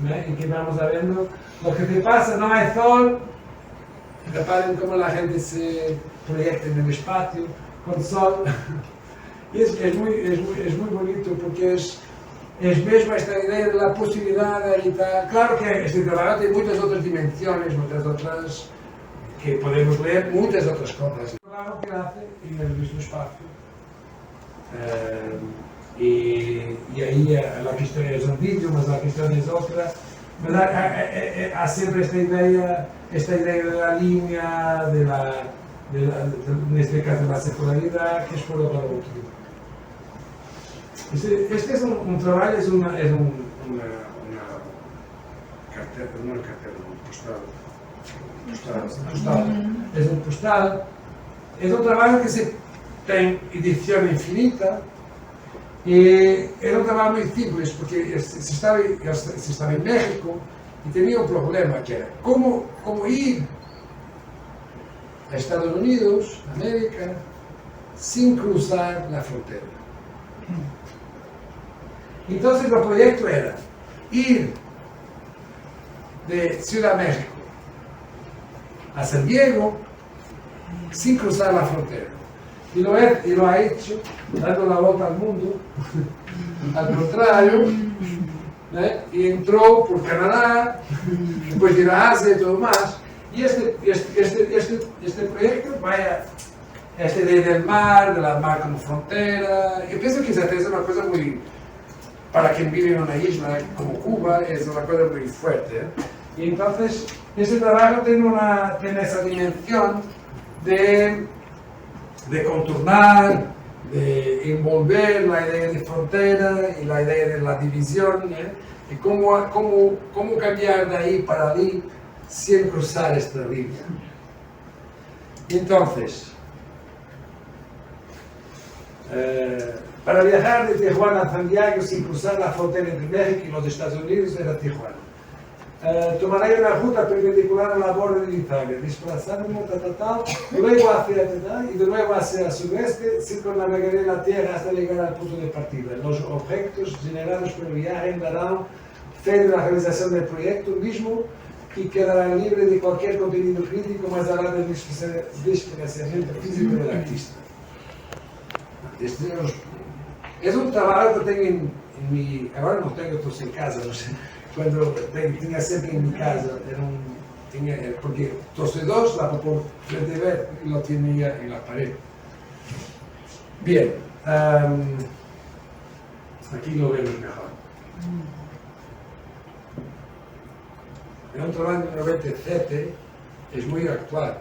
en que vamos a ver lo que te pasa, no hay sol. Reparen cómo la gente se proyecta en el espacio con sol. Y es muy bonito porque es mismo esta idea de la posibilidad de habitar. Claro que este trabajo tiene muchas otras dimensiones, muchas otras que podemos leer, muchas otras cosas. El trabajo que hace en el mismo espacio. Y ahí la cuestión es un vídeo, mas la cuestión es otra. Hay siempre esta idea de la línea, en este caso de la secularidad, que es por otro lado. Este es un trabajo, es una cartera, no una cartera, un postal postal. Es un postal. Es un trabajo que se tiene edición infinita y era un trabajo muy simple porque se estaba en México y tenía un problema que era cómo ir a Estados Unidos, América, sin cruzar la frontera. Entonces el proyecto era ir de Ciudad de México a San Diego sin cruzar la frontera. Y lo ha hecho dando la vuelta al mundo, al contrario, y entró por Canadá, después de a Asia y todo más. Y este proyecto, vaya, esta idea del mar como frontera, yo pienso que es una cosa muy, para quien vive en una isla como Cuba, es una cosa muy fuerte. Y entonces, este trabajo tiene esa dimensión de contornar, de envolver la idea de frontera y la idea de la división, y cómo cambiar de ahí para allí sin cruzar esta línea. Entonces, para viajar de Tijuana a Santiago sin cruzar la frontera entre México y los Estados Unidos era Tijuana. Tomaré una ruta perpendicular a la borda de Italia, desplazándome luego hacia y de nuevo hacia el sudeste, circunnavegaré la Tierra hasta llegar al punto de partida. Los objetos generados por el viaje darán fe de la realización del proyecto mismo y quedará libre de cualquier contenido crítico más allá del desplazamiento físico del artista. Es un trabajo que tengo en mi... Ahora no tengo todos en casa, no sé. Cuando tenía siempre en mi casa, porque todos dos, la por frente ver, lo tenía en la pared. Bien, aquí lo vemos mejor. Es un trabajo de 97, es muy actual.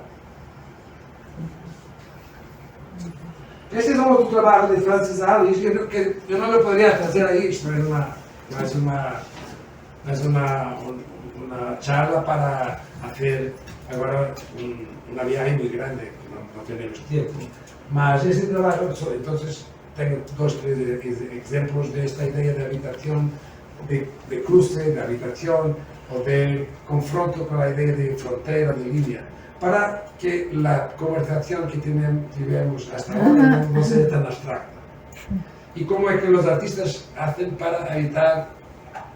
Este es otro trabajo de Francis Alice, que yo no lo podría hacer ahí, pero es una charla para hacer ahora una viaje muy grande, no tenemos tiempo. Mas ese trabajo, entonces tengo 2 o 3 ejemplos de esta idea de habitación, de cruce, de habitación o de confronto con la idea de frontera, de línea, para que la conversación que tenemos hasta ahora no sea tan abstracta. Y cómo es que los artistas hacen para evitar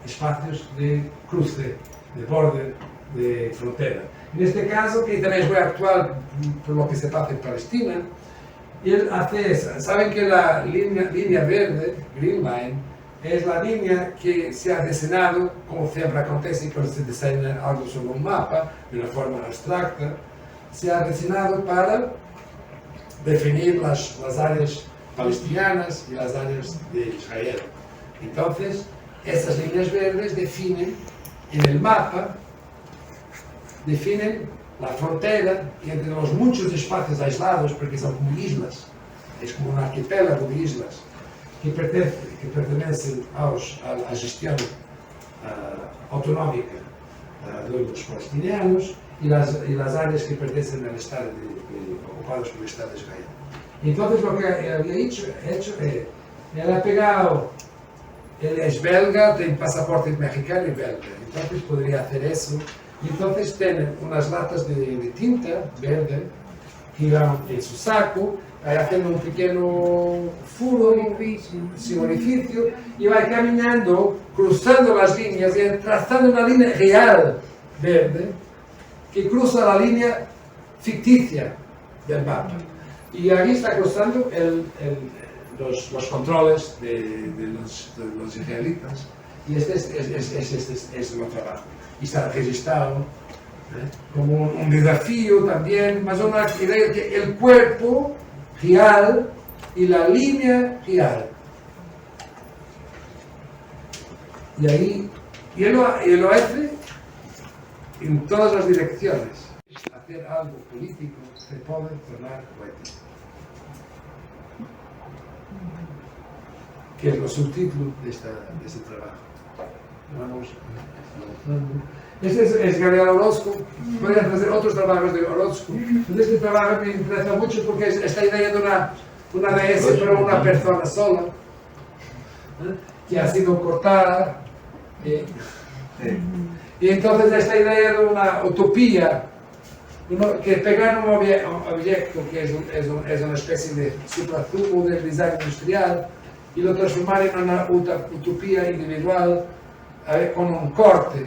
espacios de cruce, de borde, de frontera. En este caso, que también es muy actual por lo que se pasa en Palestina, él hace eso. Saben que la línea verde, Green Line, es la línea que se ha diseñado, como siempre acontece cuando se diseña algo sobre un mapa, de una forma abstracta, se ha diseñado para definir las áreas palestinianas y las áreas de Israel. Entonces, estas líneas verdes definen en el mapa, definen la frontera entre los muchos espacios aislados, porque son como islas, es como un arquipélago de islas que pertenecen a la gestión autonómica de los palestinianos y las áreas que pertenecen al Estado ocupados por el Estado de Israel. Entonces lo que había hecho es, él ha pegado, él es belga, tiene pasaporte mexicano y belga, entonces podría hacer eso. Y entonces tiene unas latas de tinta verde que van en su saco, haciendo un pequeño furo, sin orificio, y va caminando, cruzando las líneas y trazando una línea real verde que cruza la línea ficticia del mapa. Y ahí está cruzando los controles de los israelitas. Y este es el trabajo. Y está registrado como un desafío también, más una idea que el cuerpo real y la línea real. Y ahí, y él lo hace en todas las direcciones. Hacer algo político se puede tornar poético. Que es el subtítulo de este trabajo. Vamos. Este es Gabriel Orozco. Podrían hacer otros trabajos de Orozco. Entonces, este trabajo me interesa mucho porque es esta idea de una DS, pero una persona sola, que ha sido cortada. Y entonces esta idea de una utopía, que pegar un objeto que es una especie de suprasumo del design industrial y lo transformar en una utopía individual con un corte.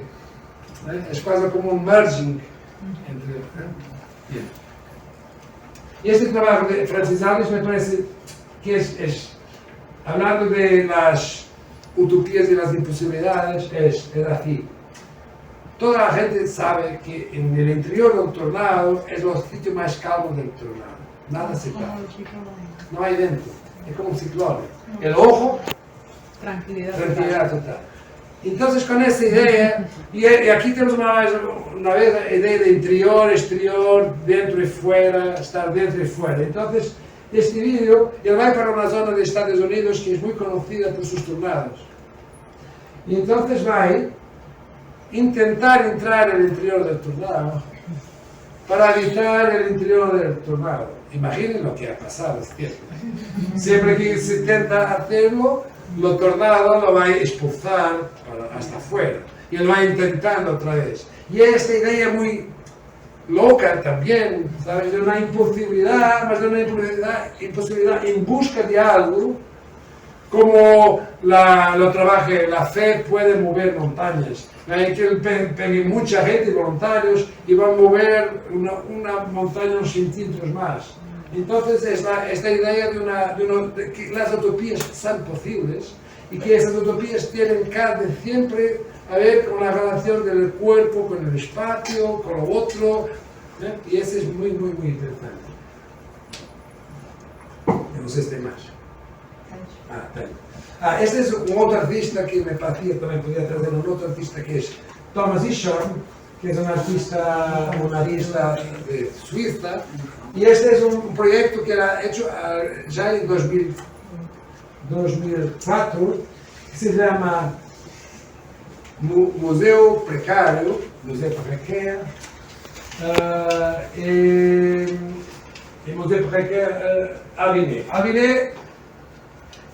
Es casi como un merging entre... Bien. Y este trabajo de Francis Alves me parece que es hablando de las utopías y las imposibilidades, es así. Toda la gente sabe que en el interior del tornado es el sitio más calmo del tornado. Nada se para. No hay viento. Es como un ciclón. El ojo, tranquilidad total. Entonces, con esta idea, y aquí tenemos una vez la idea de interior, exterior, dentro y fuera, estar dentro y fuera. Entonces, este vídeo, él va para una zona de Estados Unidos que es muy conocida por sus tornados. Y entonces va a intentar entrar en el interior del tornado para evitar el interior del tornado. Imaginen lo que ha pasado, es cierto. Siempre que se intenta hacerlo, el tornado lo va a expulsar hasta afuera. Y él va intentando otra vez. Y esta idea muy loca también, ¿sabes? De una imposibilidad, más de una imposibilidad en busca de algo, como lo trabaje, la fe puede mover montañas. Hay que pedir mucha gente, voluntarios, y van a mover una montaña unos centímetros más. Entonces, esta idea de que las utopías son posibles y que esas utopías tienen que siempre a ver con la relación del cuerpo con el espacio, con lo otro, y eso es muy, muy, muy interesante. Tenemos este más. Este es un otro artista que me parecía también podría traer un otro artista que es Thomas Ischorn, que es un artista de Suiza, y este es un proyecto que era hecho ya en 2004, que se llama Museo Precario, Museo Precaire, y Museo Precaire Aviné. Aviné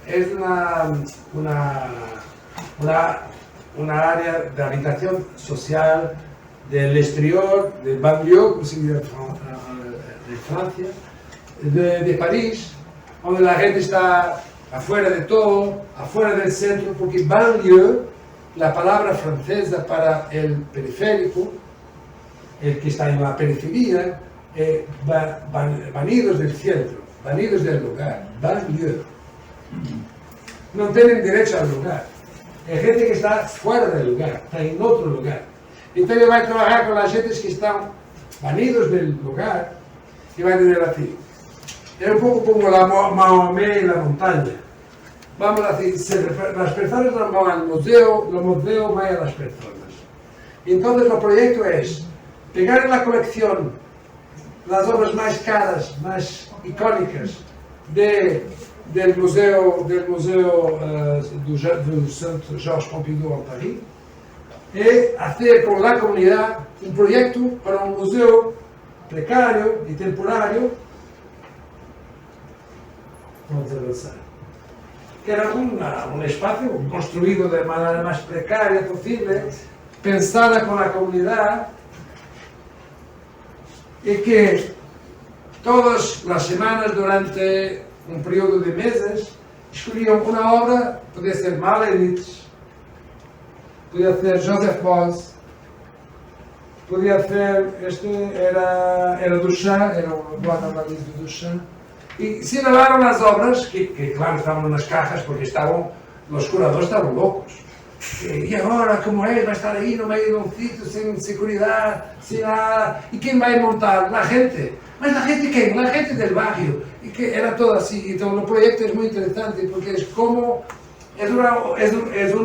es una área de habitación social del exterior, del banlieue, como se dice de Francia, de París, donde la gente está afuera de todo, afuera del centro, porque banlieue, la palabra francesa para el periférico, el que está en la periferia, venidos del centro, venidos del lugar, banlieue. No tienen derecho al lugar. Hay gente que está fuera del lugar, está en otro lugar. Entonces va a trabajar con las gentes que están venidos del lugar y va a tener así. Es un poco como la Mahomet y la montaña. Vamos a decir, las personas no van al museo, los museos van a las personas. Y entonces el proyecto es pegar en la colección las obras más caras, más icónicas del museo du Centre Georges Pompidou en París, y hacer con la comunidad un proyecto para un museo precario y temporario, que era un espacio construido de manera más precaria posible, pensada con la comunidad, y que todas las semanas durante un periodo de meses escolhían una obra, podía ser Malevich, podía ser Joseph Beuys, podía ser, era Duchamp, era un guarda-analista de Duchamp, y se elevaron las obras, que claro estaban en las cajas porque los curadores estaban locos. Y ahora, ¿cómo es? Va a estar ahí no medio de un sitio, sin seguridad, sin nada. ¿Y quién va a montar? La gente. ¿Mas la gente qué? La gente del barrio. Y que era todo así. Y todo el proyecto es muy interesante porque es como... Es una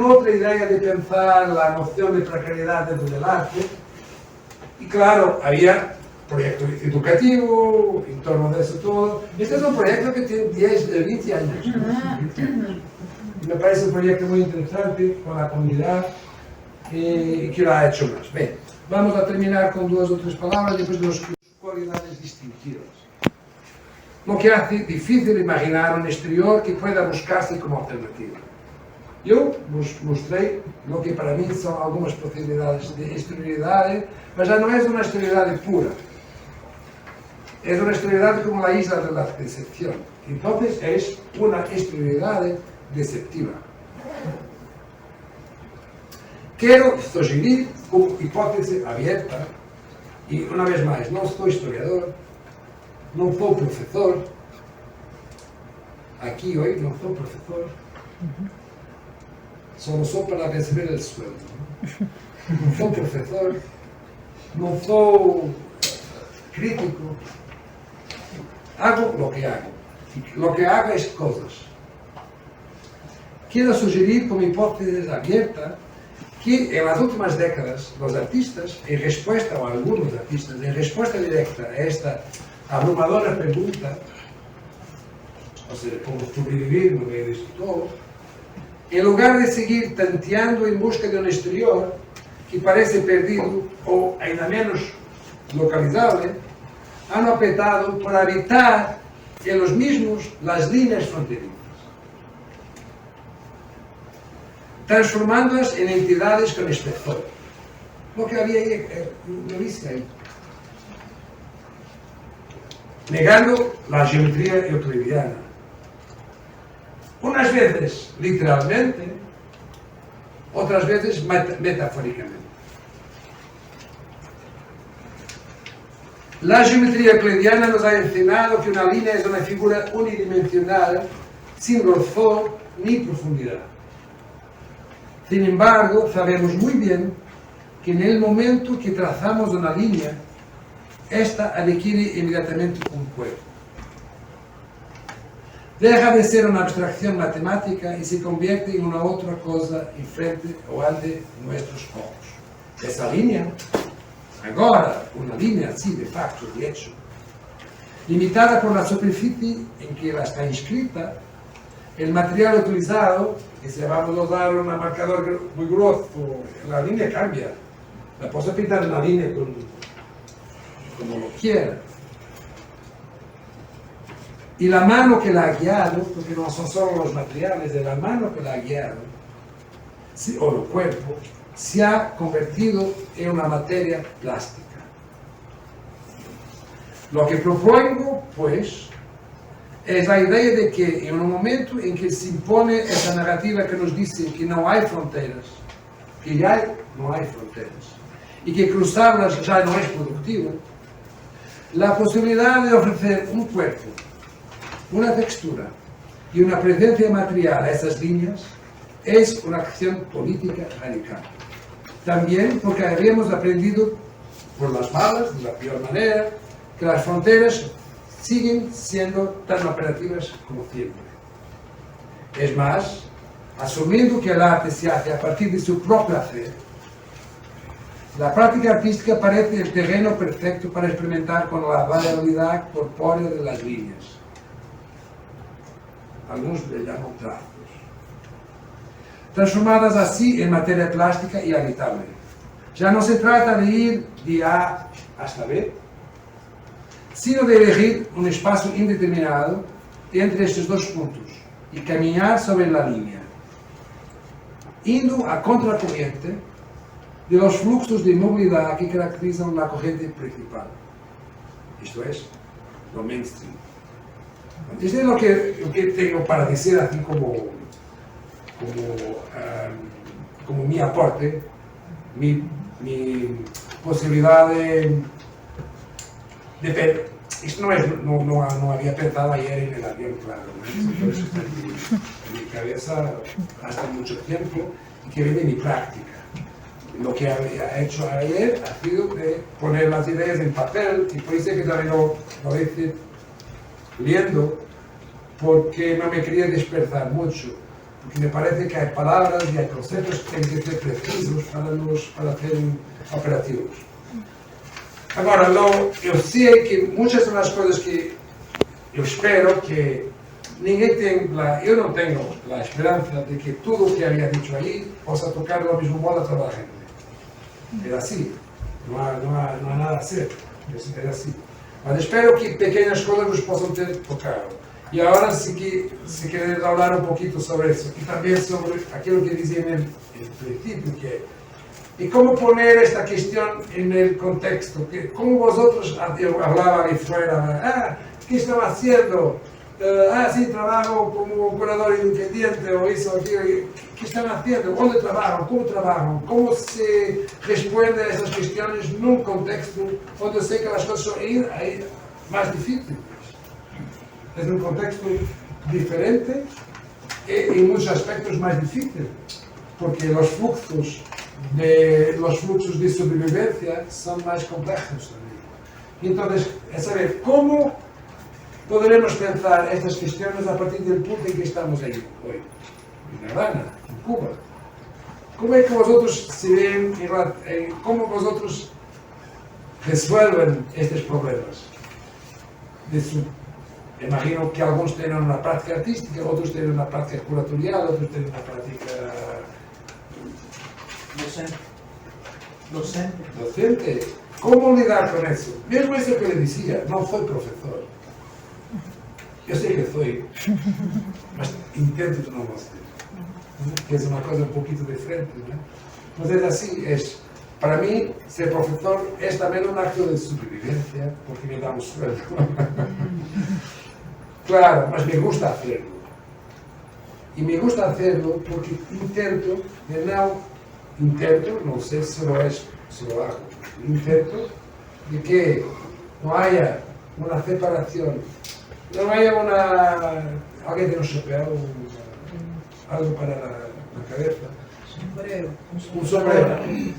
otra idea de pensar la noción de precariedad dentro del arte. Y claro, había proyecto educativo en torno de eso todo. Este es un proyecto que tiene 20 años. Me parece un proyecto muy interesante con la comunidad. y que lo ha hecho más. Bien, vamos a terminar con 2 o 3 palabras después de las cualidades distintivas. Lo que hace difícil imaginar un exterior que pueda buscarse como alternativa. Yo mostré lo que para mí son algunas posibilidades de exterioridad, pero ya no es una exterioridad pura. Es una exterioridad como la isla de la decepción. Entonces es una exterioridad deceptiva. Quiero sugerir como hipótesis abierta, y una vez más, no soy historiador, no soy profesor, aquí hoy no soy profesor, solo soy para recibir el sueldo. No soy profesor, no soy crítico, hago lo que hago. Lo que hago es cosas. Quiero sugerir como hipótesis abierta que en las últimas décadas los artistas, en respuesta, o algunos artistas, en respuesta directa a esta abrumadora pregunta, o sea, cómo sobrevivir no medio de esto todo, en lugar de seguir tanteando en busca de un exterior que parece perdido o ainda menos localizable, han optado por habitar en los mismos las líneas fronterizas, transformándolas en entidades con espectro. Lo que había ahí, lo viste ahí. Negando la geometría euclidiana. Unas veces literalmente, otras veces metafóricamente. La geometría euclidiana nos ha enseñado que una línea es una figura unidimensional, sin grosor ni profundidad. Sin embargo, sabemos muy bien que en el momento que trazamos una línea, esta adquiere inmediatamente un cuerpo. Deja de ser una abstracción matemática y se convierte en una otra cosa en frente o ante nuestros ojos. Esa línea, ahora una línea así de facto, de hecho, limitada por la superficie en que la está inscrita, el material utilizado, que si vamos a usar un marcador muy grueso, la línea cambia. La puedo pintar en la línea como lo quiera. Y la mano que la ha guiado, porque no son solo los materiales, de la mano que la ha guiado, o el cuerpo, se ha convertido en una materia plástica. Lo que propongo, pues, es la idea de que en un momento en que se impone esa narrativa que nos dice que no hay fronteras, que ya no hay fronteras, y que cruzarlas ya no es productivo, la posibilidad de ofrecer un cuerpo, una textura y una presencia material a esas líneas es una acción política radical. También porque habíamos aprendido por las malas, de la peor manera, que las fronteras siguen siendo tan operativas como siempre. Es más, asumiendo que el arte se hace a partir de su propio hacer, la práctica artística parece el terreno perfecto para experimentar con la variabilidad corpórea de las líneas. Algunos le llaman trazos. Transformadas así en materia plástica y habitable. Ya no se trata de ir de A hasta B, sino de elegir un espacio indeterminado entre estos dos puntos y caminar sobre la línea, indo a contracorriente de los fluxos de movilidad que caracterizan la corriente principal. Esto es, lo mainstream. Esto es lo que tengo para decir así como mi aporte, mi posibilidad de esto no había pensado ayer en el avión, claro, ¿no? Eso está en mi cabeza hasta mucho tiempo y que viene de mi práctica. Lo que había hecho ayer ha sido de poner las ideas en papel, y por eso que también lo hice leyendo, porque no me quería dispersar mucho, porque me parece que hay palabras y hay conceptos que tienen que ser precisos para ser operativos. Ahora, yo sé que muchas de las cosas que yo espero que yo no tengo la esperanza de que todo lo que había dicho ahí possa tocar del mismo modo a toda la gente. Era así. No há nada a hacer. Era así. Mas espero que pequeñas cosas nos possam ter tocado. Y ahora sí que, si queréis hablar un poquito sobre eso, y también sobre aquello que decía en el principio, y cómo poner esta cuestión en el contexto, que como vosotros hablaban ahí fuera, ¿qué estaba haciendo? Sí, trabajo como curador independiente, o eso, aquello, ¿qué están haciendo? ¿Dónde trabajan? ¿Cómo trabajan? ¿Cómo se responde a esas cuestiones en un contexto donde sé que las cosas son ahí más difíciles? Es un contexto diferente y en muchos aspectos más difícil, porque los fluxos de sobrevivencia son más complejos también. Entonces, es saber cómo podremos pensar estas cuestiones a partir del punto en que estamos ahí hoy, en La Habana, en Cuba. ¿Cómo es que vosotros se ven, cómo vosotros resuelven estos problemas? Imagino que algunos tienen una práctica artística, otros tienen una práctica curatorial, otros tienen una práctica docente. ¿Cómo lidar con eso? Mesmo eso que le decía, no soy profesor. Yo sé que soy, mas intento no ser. Que es una cosa un poquito diferente, ¿no? Entonces así es. Para mí, ser profesor es también un acto de supervivencia, porque me damos sueldo. Claro, mas me gusta hacerlo. Y me gusta hacerlo porque intento, no sé si lo hago, intento de que no haya una separación, no haya alguien tiene un chapéu, algo para la cabeza. Un sombrero.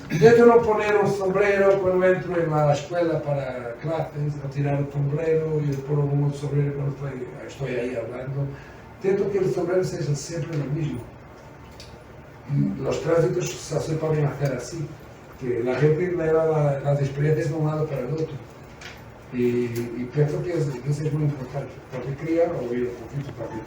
Intento no poner un sombrero cuando entro en la escuela para clases, no tirar el sombrero y poner un sombrero cuando estoy ahí hablando. Intento que el sombrero sea siempre lo mismo. Los tránsitos se pueden hacer así, que la gente lleva las experiencias de un lado para el otro. Y pienso que eso es muy importante, porque crea oír un poquito también